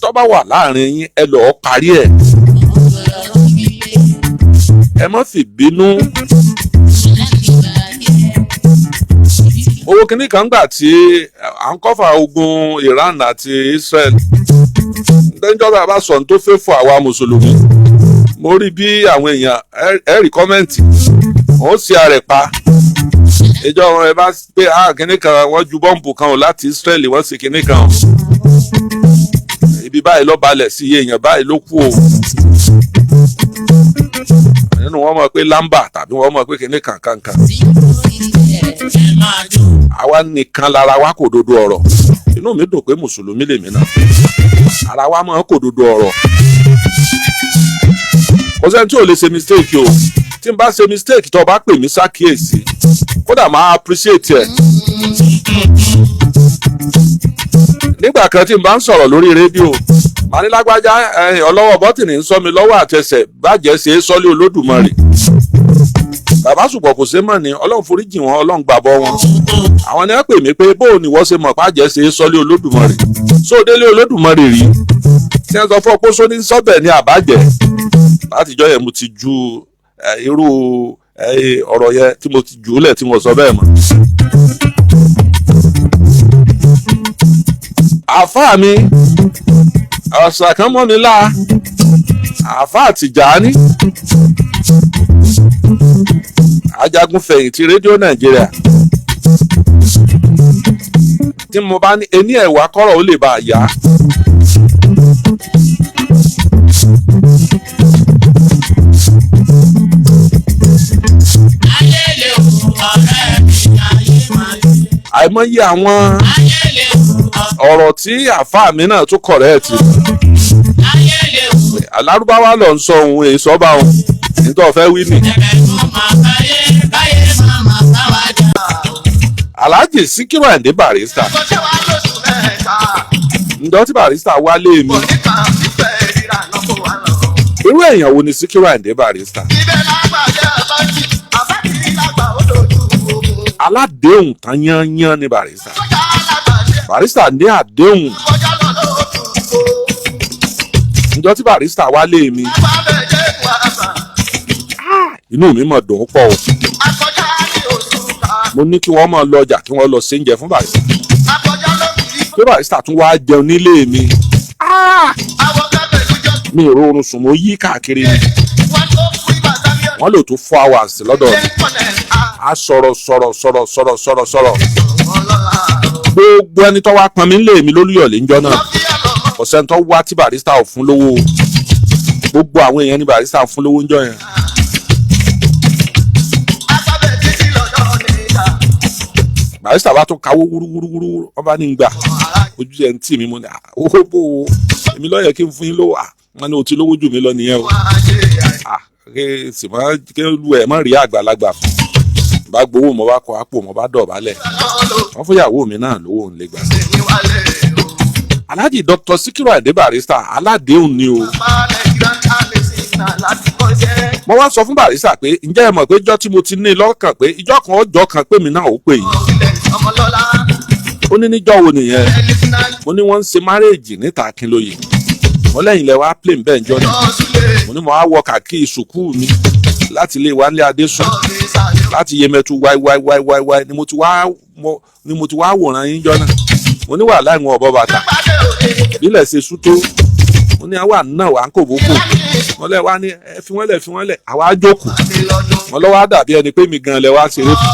tó bá wà láàrin yín ẹ lọ́ọ́ parí ẹ̀ ẹ má fi bínú. owó kìíní kan gbà tí à ń kọ́fà ogun Iran àti Israel níjọba bá sọ ní tó fẹ́ fún àwa mùsùlùmí mo rí bí àwọn èèyàn ẹ̀rí kọ́mẹ́ǹtì wọ́n sì àrẹ̀ pa ìjọ wọn ẹ bá pé kìíní kan wọ́n ju bọ́ǹbù kan láti Israel wọ́n sì kìíní kan ibi báyìí ló balẹ̀ sí iye èèyàn báyìí ló kú o nínú wọn mọ̀ pé lamba tàbí wọn mọ̀ pé kìíní kankan. àwa nìkan lára wa kò dodo ọ̀rọ̀ inú mi dùn pé mùsùlùmí lèmi náà ara wa máa kò dodo ọ̀rọ̀ kò sẹ́ni tí ò lè ṣe mistake o tí n bá ṣe mistake tó bá pè mí ṣàkíyèsí kódà máa appreciate ẹ̀. nígbà kan tí n bá ń sọ̀rọ̀ lórí rédíò màá ní lágbájá ọlọ́wọ́ bọ́tìnì ń sọ mi lọ́wọ́ àtẹsẹ̀ bàjẹ́ ṣe é sọ́lé Olódùmarè bàbá ṣùgbọ́n kò ṣe mọ̀ ní Ọlọ́run foríjì wọn Ọlọ́run gbàbọ́ wọn àwọn ni wọ́n pè mí pé bóò ni wọ́n ṣe mọ̀ bàjẹ́ ṣe é sọ́lé Olódùmarè sódélé Olódùmarè rí tí wọ́n sọ fún ọpọ́ sóní sọ́bẹ̀ ní àbájẹ́ látijọ́ yẹn mo ti ju irú ọ̀rọ̀ yẹn tí mo ti jù ú lẹ̀ tí mo sọ bẹ́ẹ̀ mọ́. àfáà mi ọ̀sà kan mọ́ mi láà àfáà Tìjàní ajagun fẹ̀yìntì rédíò Nàìjíríà tí mo bá ní ení ẹ̀wà kọ́rọ̀ ó lè bá a yá. àìmọye àwọn ọ̀rọ̀ tí àfáà mi náà tún kọ̀rẹ́ẹ̀tì alárúbáwá lọ ń sọ ohun èso bá ohun nítorí ọ̀fẹ́ wí nì. Alhaji Síkírù Àyìndé Barrister ǹjọ́ tí Barrister wálé mi irú èèyàn wo ni Síkírù Àyìndé Barrister? aládéhùn tán yányán ni Barrister ní àdéhùn ǹjọ́ tí Barrister wálé mi inú mi mọ̀ dùn pọ̀ o mo ní kí wọ́n máa lọ ọjà kí wọ́n lọ sí oúnjẹ fún Barrister kí Barrister tún wá jẹun nílé mi mi ò rọrùn sùn mo yí káàkiri ni wọ́n lò tó 4 hours lọ́dọ̀ mi a sọ̀rọ̀ gbogbo ẹni tó wá pọn mi nílé mi lólúyọ̀lé ńjọ́ náà ọ̀sẹ̀ tó wá tí Barrister ò fún lówó gbogbo àwọn èèyàn ní Barrister ò fún lówó ńjọ́ yẹn. Barrister bá tún kawó wúrúwúrú wọ́n bá ní gbà ojú ẹ̀ ń tì mí mo ní owó bò ó èmi ló yẹ kí n fún yín lówó wọ́n ní o ti lówó jù mí lọ nìyẹn o sì máa kí lu ẹ̀ má rí àgbàlagbà fún bá gbowó mo bá kọ àpò mo bá dọ̀bálẹ̀ wọ́n fún ìyàwó mi náà lówó ń lè gbà. Alhaji Dr. Síkírù Àyìndé Barrister aládéhùn ni o mo wá sọ fún Barrister pé ǹjẹ́ ẹ mọ̀ pé ìjọ́ tí mo ti ní lọ́kàn pé ìjọ́ kan ọjọ́ kan pé mi náà ó pè yín. Ó ní níjọ́ wo nìyẹn? Mo ní wọ́n ń ṣe márèèjì níta Akínlóye. Mo lẹ́yìn lẹ wá plane bẹ́ẹ̀ njọ́ náà. Mo ní mo wá wọ kàkí sùkúù mi láti ilé wa nílé Adésùn láti Yemẹtu wáí ni mo ti wá wòran yín jọ́ náà. Mo ní wàhálà ìwọ̀n ọ̀bọ bàtà bílẹ̀ ṣe sú tó. Mo ní àwa náà wà ń kò bókò. Mo lẹ́ wá ní ẹ fi wọ́n lẹ̀ àwa jókòó. Mo lọ́ wá dàbí ẹni pé mi gan lẹ wá ṣeré fún.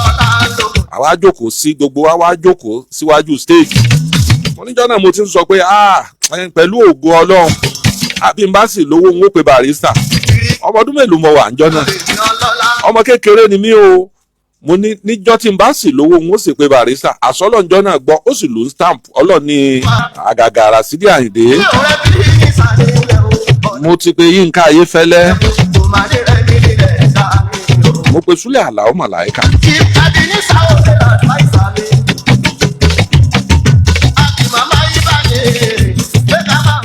Àwa jókòó sí gbogbo wa wá jókòó síwájú stage. Mo níjọ́ náà mo ti ń sọ pé pẹ̀lú ògo Ọlọ́run àbí n bá sì lówó ń ó pe Barrister. Ọmọ ọdún mélòó mo wà níjọ́ náà? Ọmọ kékeré ni mí o. Mo ní níjọ́ tí n bá sì lówó ń ó sì pe Barrister. Àsọlọ́ níjọ́ náà gbọ́ ó sì lù ú stamp ọlọ́ni àgàgà Rasidi Àyìndé. Mo ti pe Yínká Ayéfẹ́lẹ́. Mo pe Súlẹ̀ Àlàó Màláíkà.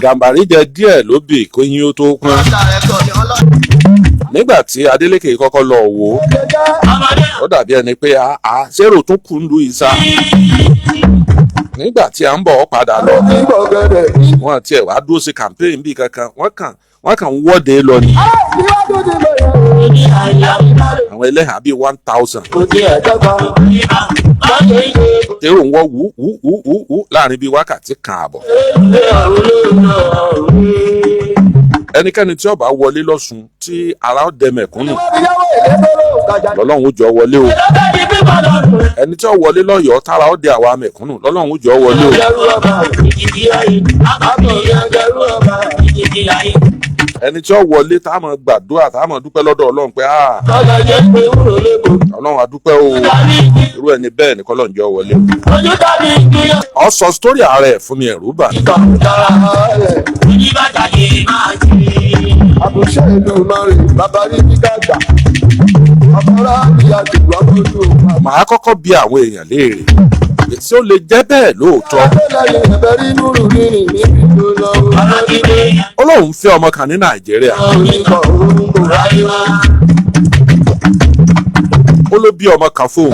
Gàmbàrí jẹ díẹ̀ ló bì kó yín ó tó pọ́n. Nígbà tí Adélékè kọ́kọ́ lọ wò ó dàbí ẹni pé ṣérò tún kù ń lu ìsá. Nígbà tí à ń bọ̀ ọ́ padà lọ wọ́n tiẹ̀ wá dúró sí campaign bí kankan wọ́n kàn ń wọ́de lọ ni. Àwọn ẹlẹ́hàá bíi 1000. Èrò ń wọ́ wú láàrin bíi wákàtí kan àbọ̀. Ẹnikẹ́ni tí ó bá wọlé lọ́sùn tí ara ó dẹ mẹ̀kúnnù lọ́lọ́run ó jọ wọlé o. Ẹni tí ó wọlé lọ́yọ̀ọ́ tára ó dẹ àwa mẹ̀kúnnù lọ́lọ́run ó jọ wọlé o. Ẹni tí ó wọlé tá a máa gbàdúrà tá a máa dúpẹ́ lọ́dọ̀ Ọlọ́run pé Ọlọ́run a dúpẹ́ o irú ẹni bẹ́ẹ̀ ni kọ́lọ́run jọ wọlé o. Ó sọ sítórì ààrẹ fún mi ẹ̀rù bà mí. Àbùṣe ìlú Ìlọrin bàbá rí ní dàgbà ọ̀pọ̀lá ìyá tìgbà lójú òun. Màá kọ́kọ́ bi àwọn èèyàn léèrè tí ó lè jẹ́ bẹ́ẹ̀ lóòótọ́. Ọlọ́run fẹ́ ọmọ kan ní Nàìjíríà. Ó ló bí ọmọ kan fóun.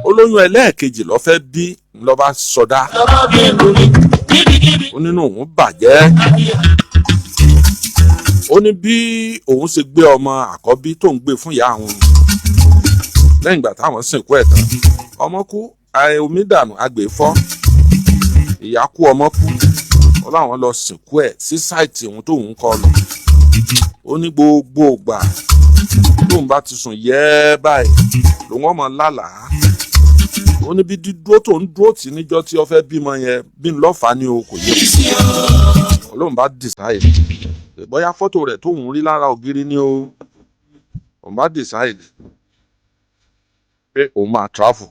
Olóyún ẹlẹ́ẹ̀kejì ló fẹ́ bí ló bá sọdá. Ó nínú òun bàjẹ́. Ó ní bí òun ṣe gbé ọmọ àkọ́bí tó ń gbé fún ìyá àwọn lẹ́yìn ìgbà táwọn sìnkú ẹ̀ tán. Ọmọ kú omi dànù agbè fọ́. Ìyá kú ọmọ kú. Ó láwọn lọ sìnkú ẹ̀ sí sáìtì òun tóun kọ lọ. Ó ní gbogbo ìgbà tóun bá ti sùn yẹ́ báyìí lòun ọmọ lálàá. Ó ní bí dídúró tó ń dúró tì níjọ́ tí ó fẹ́ bímọ yẹn bí ń lọ́fàá ni o kò yẹ. Ọlọ́run bá decide bóyá fọ́tò rẹ̀ tóun rí lára ògiri ni o. Òun bá decide pé òun máa travel.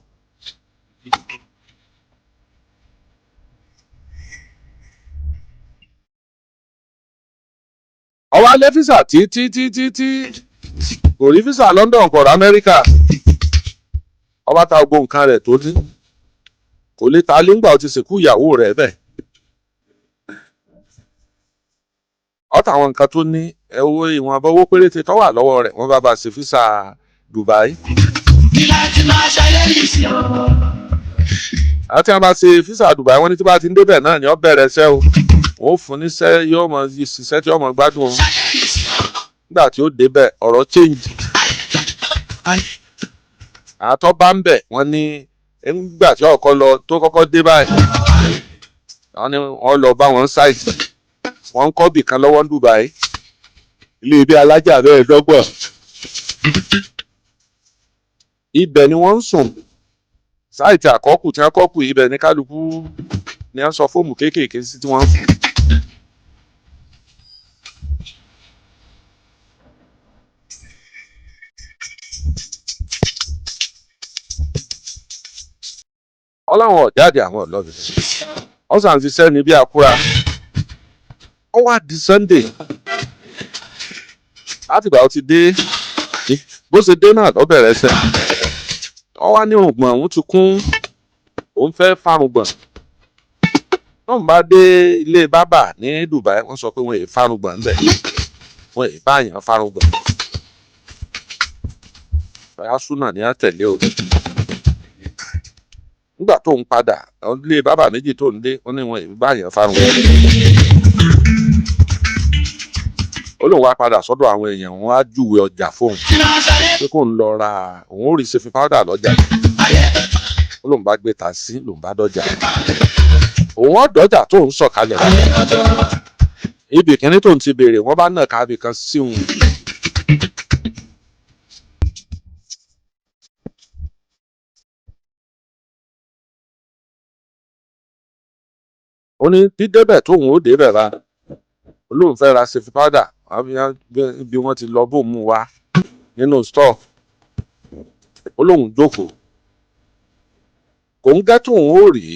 Ó wá lé físà tí kò rí físà London kò rí Amẹ́ríkà. Ó bá ta gbogbo nǹkan rẹ̀ tó ní kò lè ta lé ńgbà ó ti sìnkú ìyàwó rẹ̀ bẹ́ẹ̀. Ó tàwọn nǹkan tó ní owó ìwọ̀nba owó péréte tó wà lọ́wọ́ rẹ̀ wọ́n bá ṣe físà Dubai. Àti àwọn bá ṣe físà Dubai wọ́n ní tí bá ti ń débẹ̀ náà ni ó bẹ̀rẹ̀ iṣẹ́ o. Wọ́n fún níṣẹ́ yóò mọ ṣiṣẹ́ tí ó mọ gbádùn o. Nígbà tí ó débẹ̀ ọ̀rọ̀ change. Àtọ́ bá ń bẹ̀ wọ́n ní nígbà tí ọkọ lọ tó kọ́kọ́ dé báyìí. Wọ́n ní wọ́n lọ bá wọn ṣáìtì. Wọ́n ń kọ́ bì kan lọ́wọ́ ní Dubai. Ilé ibi alájà bẹ́ẹ̀ dọ́gbọ̀n. Ibẹ̀ ni wọ́n ń sùn. Sáìtì àkọ́kù tí wọ́n kọ́kù ibẹ̀ ní kálukú ni wọ́n sọ fóòmù kéékèèké sí tí wọ́n ń sùn. Ọláwọn ọ̀jáde àwọn ọ̀lọ́bẹ̀. Ọ̀sán ti sẹ́ni bí akúra. Ó wá di Sunday. Látìgbà ó ti dé bó ṣe dé náà ló bẹ̀rẹ̀ ẹsẹ̀. Ó wá ní ògbọ̀n òun ti kún òun fẹ́ fárùngbọ̀n. Wọ́n bá dé ilé bábà ní Dubai wọ́n sọ pé wọ́n èè fárùngbọ̀n ńbẹ̀. wọn ì bá yàn fárúgbọ̀n báyà súnà ní àtẹ̀lé o. nígbà tó ń padà lé bàbá méjì tó ń dé wọn ní wọn ì bá yàn fárúgbọ̀n. ó lóun wá padà sọ́dọ̀ àwọn èèyàn wọn á júwe ọjà fóun pé kóun lọ ra òun ó rí ṣe fi powder lọ́jà ó lóun bá gbé tàṣí lòun bá dọ́jà òun ọ̀dọ́jà tó ń sọ̀kalẹ̀ ibì kínní tó ń ti béèrè wọ́n bá náà kábì kan sí òun. ó ní dídébẹ̀ tóun ó débẹ̀ ra olóhùn fẹ́ ra ṣèfì powder bí wọ́n ti lọ bóun mú wá nínú store olóhùn jókòó kò ń gẹ́ tóun ó rí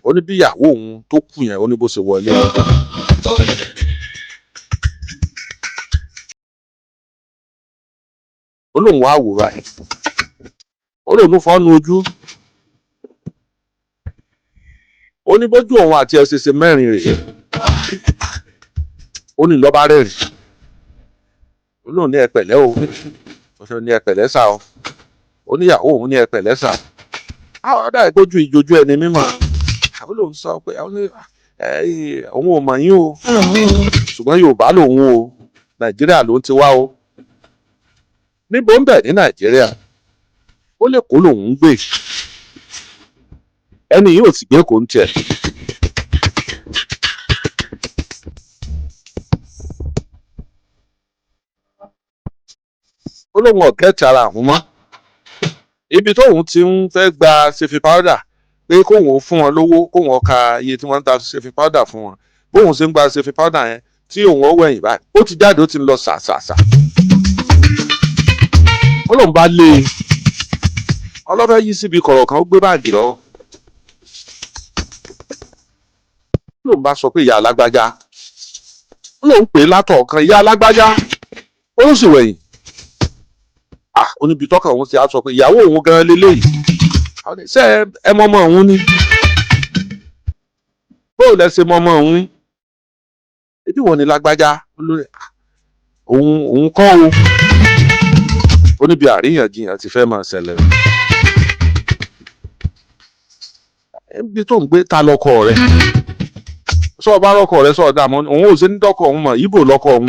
ó ní bí ìyàwó òun tó kù yẹn ó ní bó ṣe wọlé. ó lóun wá wò báyìí ó lóun fọ́nú ojú ó ní bójú òun àti ẹ̀ ṣe mẹ́rin rèé ó ní lọ́ba rẹ́rìn ó lóun ní ẹ pẹ̀lẹ́ o ó ṣe ní ẹ pẹ̀lẹ́ sà o ó níyàwó òun ní ẹ pẹ̀lẹ́ sà àwọn ọ̀dà ìgbójú ìjojú ẹni mímọ́ àwọn lòun sọ pé òun ò mọ̀ yín o ṣùgbọ́n Yorùbá lòun o Nàìjíríà ló ń ti wá o níbo ń bẹ̀ ní Nàìjíríà ó lè kó lòun ń gbé ẹni yìí ò sì gbé kó ń tiẹ̀. ó lóun ọ̀kẹ́tì ara àwọn mọ́ ibi tóun ti ń fẹ́ gba ṣèfì powder pé kóun fún wọn lówó kóun ka iye tí wọ́n ń ta ṣèfì powder fún wọn bóun ṣe ń gba ṣèfì powder yẹn tí òun ọwọ́ ẹ̀yìn báyìí ó ti jáde ó ti ń lọ ṣàṣàṣà ó lóun bá lé e ọlọ́fẹ́ yí síbi kọ̀rọ̀ kan ó gbé báàgì lọ ó lóun bá sọ pé ìyá alágbájá ó lóun pè é látọ̀ kan ìyá alágbájá ó ló sì wẹ̀yìn oníbi tọ́kàn òun ti á sọ pé ìyàwó òun gan leléyìí ṣé ẹ mọ́mọ́ òun ni bóò lẹ ṣe mọ́mọ́ òun ni ebi wọn ni lágbájá olórí òun kọ́ o oníbi àríyànjiyàn ti fẹ́ máa ṣẹlẹ̀ ibi tó ń gbé ta lọ́kọ rẹ̀ sọ ọba lọ́kọ rẹ̀ sọ ọ̀dà mọ́ òun ò ṣe ní dọ́kọ̀ òun mọ̀ ibo lọ́kọ òun.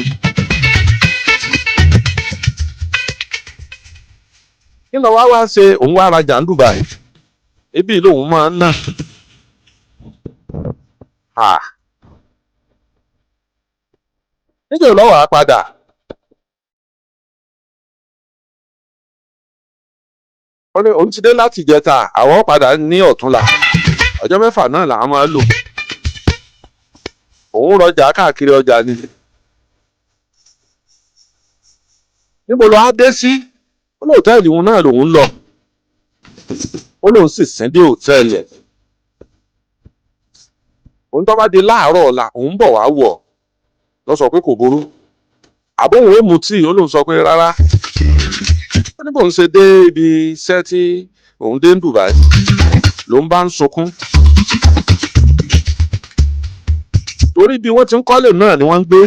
kí ló wá ṣe òun wá rajà ń Dubai ebi lòun máa ń ná níjẹ́ lọ́wọ́ á padà òun ti dé láti ìjẹta àwọn padà ní ọ̀túnla ọjọ́ mẹ́fà náà làwọn máa lò òun rọjà káàkiri ọjà ni níbo ló á dé sí ó lọ hòtẹ́ẹ̀lì òun náà lòun lọ ó lòun sì sín dé hòtẹ́ẹ̀lì ẹ̀ òun tó bá di láàárọ̀ ọ̀la òun bọ̀ wá wọ̀ lọ sọ pé kò burú àbóhùn èèmù tí ó lòun sọ pé rárá ó ní bóun ṣe dé ibi iṣẹ́ tí òun dé ń Dubai lòun bá ń sunkún torí bí wọ́n ti ń kọ́lé náà ni wọ́n ń gbé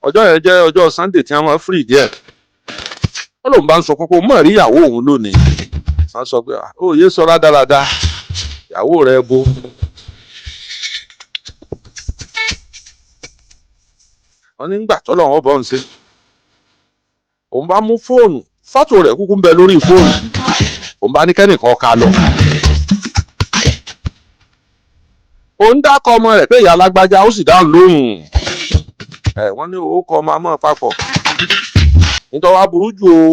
ọjọ́ yẹn jẹ́ ọjọ́ Sunday tí wọ́n máa free díẹ̀ ó lóun bá ń sọ kókó mọ̀ rí ìyàwó òun lónìí wọ́n sọ pé ó yé sọ rádaràda ìyàwó rẹ̀ bo wọ́n ní gbà tọ́lọ̀ wọn bọ́ ń ṣe òun bá mú fóònù fọ́tò rẹ̀ kúkú ń bẹ lórí fóònù òun bá ní kẹ́nìkan ká lọ òun dákọ̀ ọmọ rẹ̀ pé ìyá alágbájá ó sì dáhùn lóhùn wọ́n ní owó kọ́ ọmọ àmọ́ papọ̀ nítorí wàá burú jù o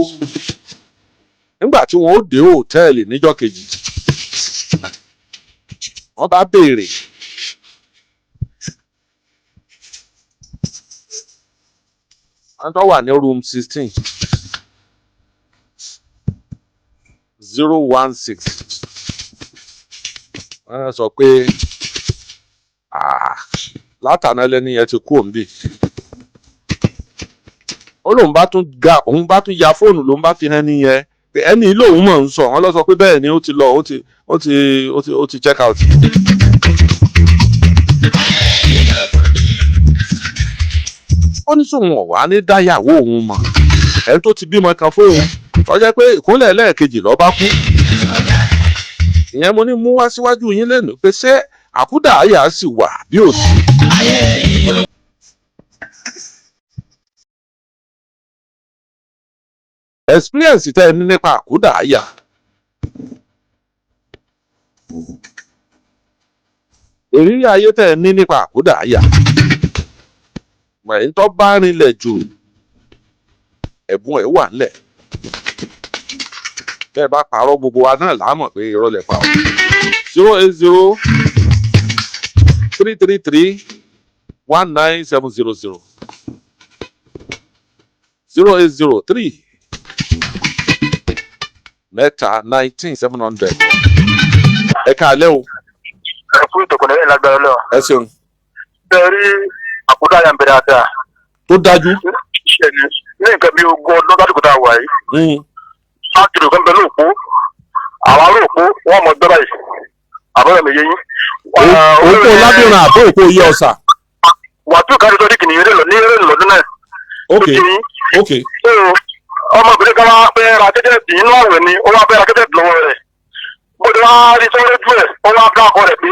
nígbà tí wọ́n ó dé hòtẹ́ẹ̀lì níjọ́ kejì wọ́n bá béèrè wọ́n tó wà ní room 16 016 wọ́n sọ pé látàná lẹ́ni yẹn ti kú òǹbì ó lóun bá tún ya fóònù lòun bá fi hàn nìyẹn pé ẹni lòun mọ̀ ń sọ wọ́n lọ sọ pé bẹ́ẹ̀ ni ó ti lọ ó ti check out. ó ní sóun ọ̀wá ní dáyàwó òun mọ̀ ẹni tó ti bímọ kan fóun ó jẹ́ pé ìkúnlẹ̀ lẹ́ẹ̀kejì ló bá kú ìyẹn mo ní mú wá síwájú yín lẹ́nu pé ṣé àkúdàáyà sì wà bí ò sí. experience tẹ́ ẹ ní nípa àkúdàáyà ìrírí ayé tẹ́ ẹ ní nípa àkúdàáyà mọ̀ẹ́yìn tó bá rinlẹ̀ jù ẹ̀bùn ẹ̀ wà nílẹ̀ bẹ́ẹ̀ bá parọ́ gbogbo wa náà láàmọ̀ pé irọ́ lẹ̀ pa ọ́ 080 333 19700 0803 mẹ́ta 19700 ẹ káalẹ́ o. ẹ fún ìtòkùn lẹ́yìn lágbára lọ. ẹ ṣeun. bẹ́ẹ̀ rí àkúdàáyà ń bẹ dáadáa. tó dájú. ní nǹkan bí 20 ọdún lásìkò tá a wà yìí. sáàkìlì kan bẹ lóòpó àwọn aróòpó wọn mọ gbẹ báyìí àbúrò mi yé yín. òpó lábìrán àbó òpó yé ọ̀sà. wàtú kárí sọ́dí kìnìún eré lọ́dún náà. ok. ọmọbìnrin kan wá fẹ́ ra kẹ́kẹ́ẹ̀tì inú àwẹ̀ ni ó wá fẹ́ ra kẹ́kẹ́ẹ̀tì lọ́wọ́ rẹ̀. bó ti wá rí sọ́wọ́rẹ́ jù ẹ̀ ó wá bá ọkọ rẹ̀ pé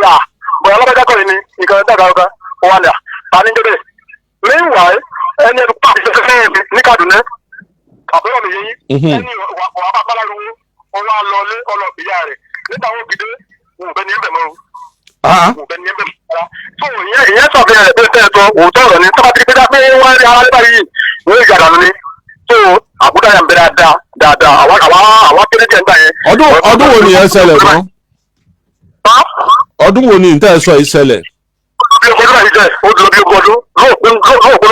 bọ̀dọ̀ alábẹ́jà kọ́ ni nǹkan dáadáa ọ̀gá ó wà ní ta ní jẹ́bẹ̀. meanwhile ẹni ẹni pàṣẹ kẹ́kẹ́ ní Kaduna àbúrò mi yé yín ẹni wà bá bá láru ó wá lọlé ọlọ́bìyà rẹ̀ nígbà wọn gbìdé wọn ò bẹ ní ẹbẹ̀ mọ́ wọn ò bẹ ní ẹbẹ̀ mọ́ so ìyẹn sọ̀fin rẹ̀ bẹ́ẹ̀ tẹ́ ẹ sọ òótọ́ ọ̀rọ̀ ni sábà tí pé dá pé wọ́n rí ara lébà yìí wọ́n rí ìjàdà ni so àkúdàáyà ń bẹ dáadáa àwọn kéré jẹ́ nígbà yẹn. ọdún wo ni ẹ ṣẹlẹ̀ fún. ọdún wo ni n tẹ́ ẹ sọ yìí ṣẹlẹ̀. bí ọkọ̀ ọdún yìí jẹ́ ó ti lọ bí ọkọ̀ ọdún lóòpin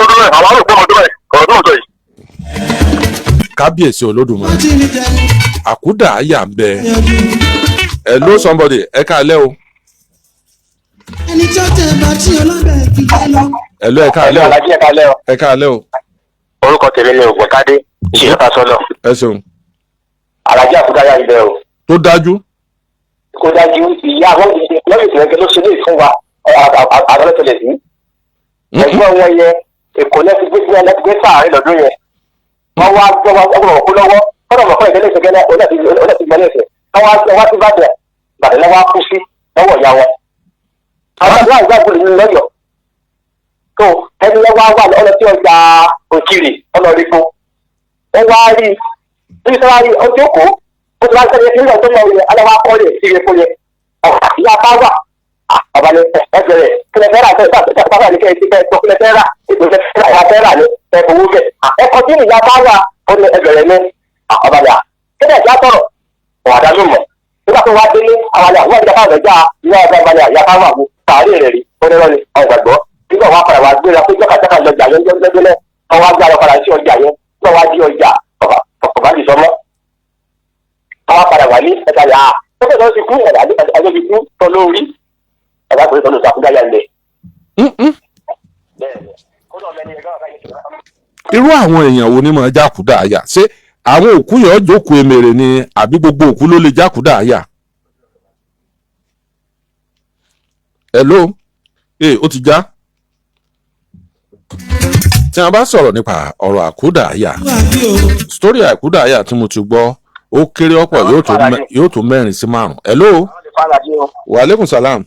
ọdún náà àwọn àròpọ̀ ọdún náà ọ̀rọ̀ náà sọ yìí. kábíyèsí olódùmarè àkúdàáyà ń bẹ. hello somebody ẹ káalẹ́ o. ẹni tí ó tẹ bá tí ọlọ́bẹ̀ fi jẹ́ lọ. hello ẹ káalẹ́ o. ẹ káalẹ́ o. orúkọ tèmi ni Ògùntádé ìṣèlú sọlọ. ẹ ṣeun. alájí àkúdàáyà ń bẹ o. tó dájú. kó dájú ìyá àwọn lọ́yìn ìpínlẹ̀ ló ṣe lè fún wa àdọ́lẹ́tẹ̀lẹ̀ sí. ẹ̀gbọ́n wọn yẹ èkó lẹ́sí gbé sáàárín lọ́dún yẹn. wọ́n wá gbọ́dọ̀ kó lọ́wọ́ kọ́dọ̀ mọ̀ fún ìdílé ìṣẹ́gẹ́lẹ́ olóòtú gbẹ́lẹ́ ìṣẹ́. wọ́n wá sí Ìbàdàn lọ́wọ́ kú sí lọ́wọ́ ìyá wọn. àwọn àgbà ìgbàgbọ́ ìlú lọ́yọ̀. tó ẹni wọ́n wá wà lọ́nà tí ọjà òkìrì ọlọ́rí fún. wọ́n wá rí bí sọ́wọ́ rí ọjọ́ kó ó ti wá sẹ́yìn nígbà tó mọ̀ ọ́ aláwa kọ́ lè sí epo yẹn. ìyá bá wà àbálẹ̀ ẹgbẹ̀rẹ̀ kílẹ̀fẹ́rà bàbá ní kẹ́hìn tí kẹ́hìn tó kílẹ̀fẹ́rà ìgbésẹ̀ kílẹ̀fẹ́rà ní ẹ̀fọwọ́ bẹ̀. ẹ̀kọ́ tí ìyá bá wà ó ní ẹgbẹ̀rẹ̀ ní àbálẹ̀ kílẹ̀ ìjà tọ̀rọ̀ wà dá lómọ̀. nígbà tó wá délé àwàlẹ̀ àwọn ìjà bá lọ́jà ìyá ọ̀gá àbálẹ̀ àyà bá wà wò tààrí rẹ̀ rí onírọ́ni ọ̀gbàgbọ́. nígbà wà padà wà gbéra pé jọ́kàjọ́kà lọ́jà yẹn lọ́jọ́lẹ́ wọ́n wá gbára padà sí ọjà yẹn wọ́n wá di ọjà ọ̀bá ti sọmọ́. àwọn padà wà ní ẹ̀ka yà á ó fẹ́ lọ́ọ́ ti kú ẹ̀dá ti kú tọ́ lórí ẹ̀dá pẹ̀lú ìtọ́jú àkúdàáyà ń bẹ̀. irú àwọn èèyàn wo ni máa jákúdàáyà ṣé àwọn òkú yẹn jókòó emèrè ni àbí gbogbo òkú ló lè jákúdàáyà. hello ó ti já. tí a bá sọ̀rọ̀ nípa ọ̀rọ̀ àkúdàáyà sítórí àkúdàáyà tí mo ti gbọ́ ó kéré ọ̀pọ̀ yóò tó 4 sí 5. hello. wa aleykum salaam.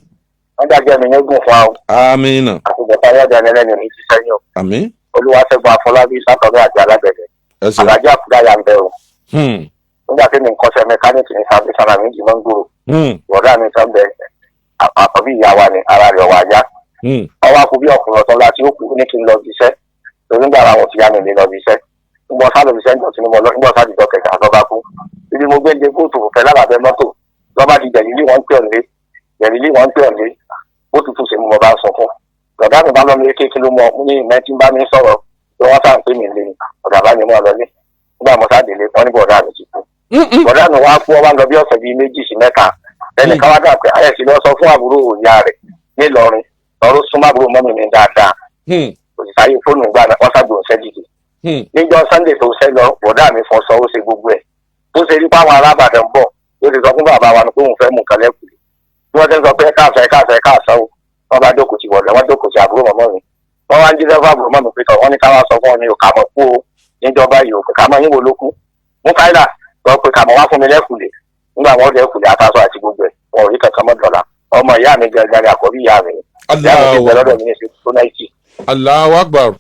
wọ́n dàgbẹ́ mi ní gùn fún ọ. amina. àtúbọ̀tán yọ̀dọ̀ ẹlẹ́ni ní ti sẹ́yìn o. àmín. Olúwaṣẹ́gun Afọlábí sátọ̀dọ̀ àti alágbẹ̀dẹ. alájà àkúdàáyà ń bẹ o. nígbà tí mi ń kọ́ṣẹ́ mẹkáníìkì ní sábà méjì mọ́ ń gbòòrò. bọ̀dá mi sọ bẹ àkọ́bí ìyá wa ni ara rẹ̀ wà yá. ọwọ́ akú bí ọkùnrin ọ̀tọ́ láti ó kú ní kí n lọ bí iṣẹ́ nígbà àwọn ti yá mi lè lọ bí iṣẹ́. nígbà sáà lọ bí iṣẹ́ ń dọ̀tí nígbà sáà dìjọ kẹ̀kẹ́ àtọ́bá kú. ibi mo gbé de kóòtù fẹ́ lábàbẹ́ mọ́tò lọ́ba di jẹ̀lílì wọ́n pè ọ̀lẹ́ ó tutù sí mo bá sọ fún ọ̀dà mi bá lọ́ mi kéèké ló mọ ní ìmẹ́tí bá mi sọ̀rọ̀ pé wọ́n sáà ń pè mí lé ọ̀dà bá mi mọ́ lọ lé nígbà mo sáà délé wọ́n ní bọ̀dà mi ti kú. bọ̀dà mi wá kú ọba lọ bí ọ̀sẹ̀ bíi 2 sí 3 ẹnì kan wá dà pé ayẹ̀sì lọ sọ fún àbúrò ìyá rẹ̀ nílọrin lọ́rọ́ súnmọ́ àbúrò mọ́mì mi dáadáa òṣìṣàyè fóònù gbà wọ́n sábò ń ṣẹ́ dìde. níjọ́ Sunday tó ṣẹ́ lọ bọ̀dà mi fọṣọ ó ṣe gbogbo ẹ̀ tó ṣe rí páwọn arábàdàn bọ̀ ó ti sọ fún bàbá wa pé òun fẹ́ mú nǹkan lẹ́kùn bí wọ́n ti ń sọ pé káàsán o wọ́n bá jókòó ti wọ̀lẹ́ wọ́n jókòó ti àbúrò mọ́mọ́ mi wọ́n wá ń jíjẹ́ fún àbúrò mọ́mí pé tọ̀ wọ́n ní ká wá sọ fún ọ ní òkà mọ̀ kú o níjọba yìí òkè kàmọ́ yín wo ló kú mú káyidà lọ pé kàmọ́ wá fún mi lẹ́kùlé nígbà wọn lẹ́kùlé àtàṣọ àti gbogbo ẹ̀ wọn ò rí kankan mọ́ dọ̀là ọmọ ìyá mi gangan ni àkọ́bí ìyá mi Allahu Akbar.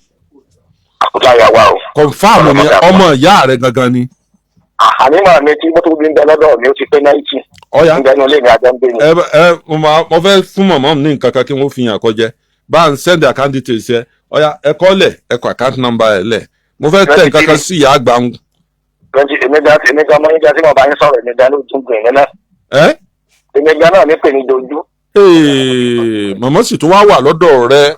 àkútà ìyàwó o. Kọ̀nfàmù ni ọmọ ìyá rẹ̀ gangan ni. ànímọ̀ mi tí mọ́tò bí ń bẹ lọ́dọ̀ mi ó ti pé 90. Ọ̀ya ń bẹnu ilé mi àjọ ń gbé ni. mo fẹ́ fún mọ̀mọ́ mi ní nǹkan kan kí wọ́n fi hàn kọjẹ́ bá ń send account details yẹ ọ̀ya ẹ kọ́ lẹ̀ ẹ kọ́ account number ẹ lẹ̀ mo fẹ́ tẹ̀ nǹkan kan sí ìyá àgbà ń. èmi gan mọ́ nígbà tí mo bá yín sọ̀rọ̀ èmi gan ló tún gbìn yín náà. èmi gan náà mi pè ní dojú. mọ̀mọ́ sì tún wá wà lọ́dọ̀ rẹ̀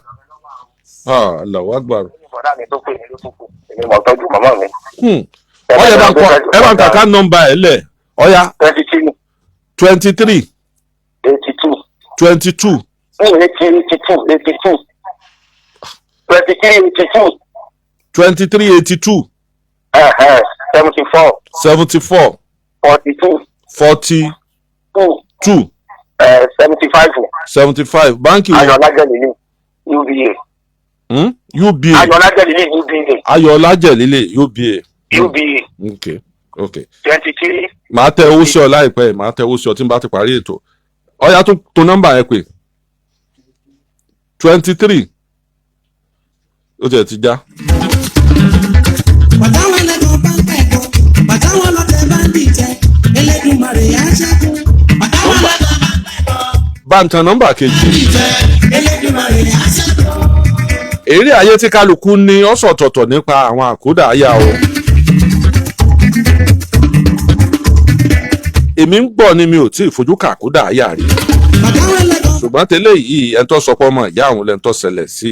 Allahu Akbar. bọ̀dá mi tó pè mí ló tún kù èmi mọ̀ tọ́jú mọ̀mọ́ mi. ọ̀ya ẹ bá ń kọ́ account number ẹ lẹ̀ ọ̀ya 23 82 22 23 82 74 42 75 báńkì wo. UBA Ayọ̀lájẹ̀ lílé UBA. Okay. 23. màá tẹ owó sí ọ láìpẹ́ màá tẹ owó sí ọ tí n bá ti parí ètò ọ̀ya tó nọ́mbà yẹn pé 23 ó tiẹ̀ ti já. Bàtàwọn ẹlẹ́gàn bá ń kẹ́kọ̀ọ́, bàtàwọn ọlọ́tẹ̀ bá ń dìjẹ́, Elédùmarè á ṣẹ́kù. Bàtàwọn ẹlẹ́gàn bá ń kẹ́kọ̀ọ́, bá ń tan nọ́mbà kejì. Elédùmarè á ṣẹ́kù. Èrè ayé tí kálukú ní ọ̀sọ̀tọ̀tọ̀ nípa àwọn àkódà àyà o. èmi ń gbọ́ ni mi ò tí ì fojú kà àkódà àyà rí. Bàtàwọn ẹlẹ́gàn. ṣùgbọ́n tẹ́lẹ̀ yìí ẹni tó sọ pé ọmọ ìyá òun lẹ́ni tó ṣẹlẹ̀ sí i.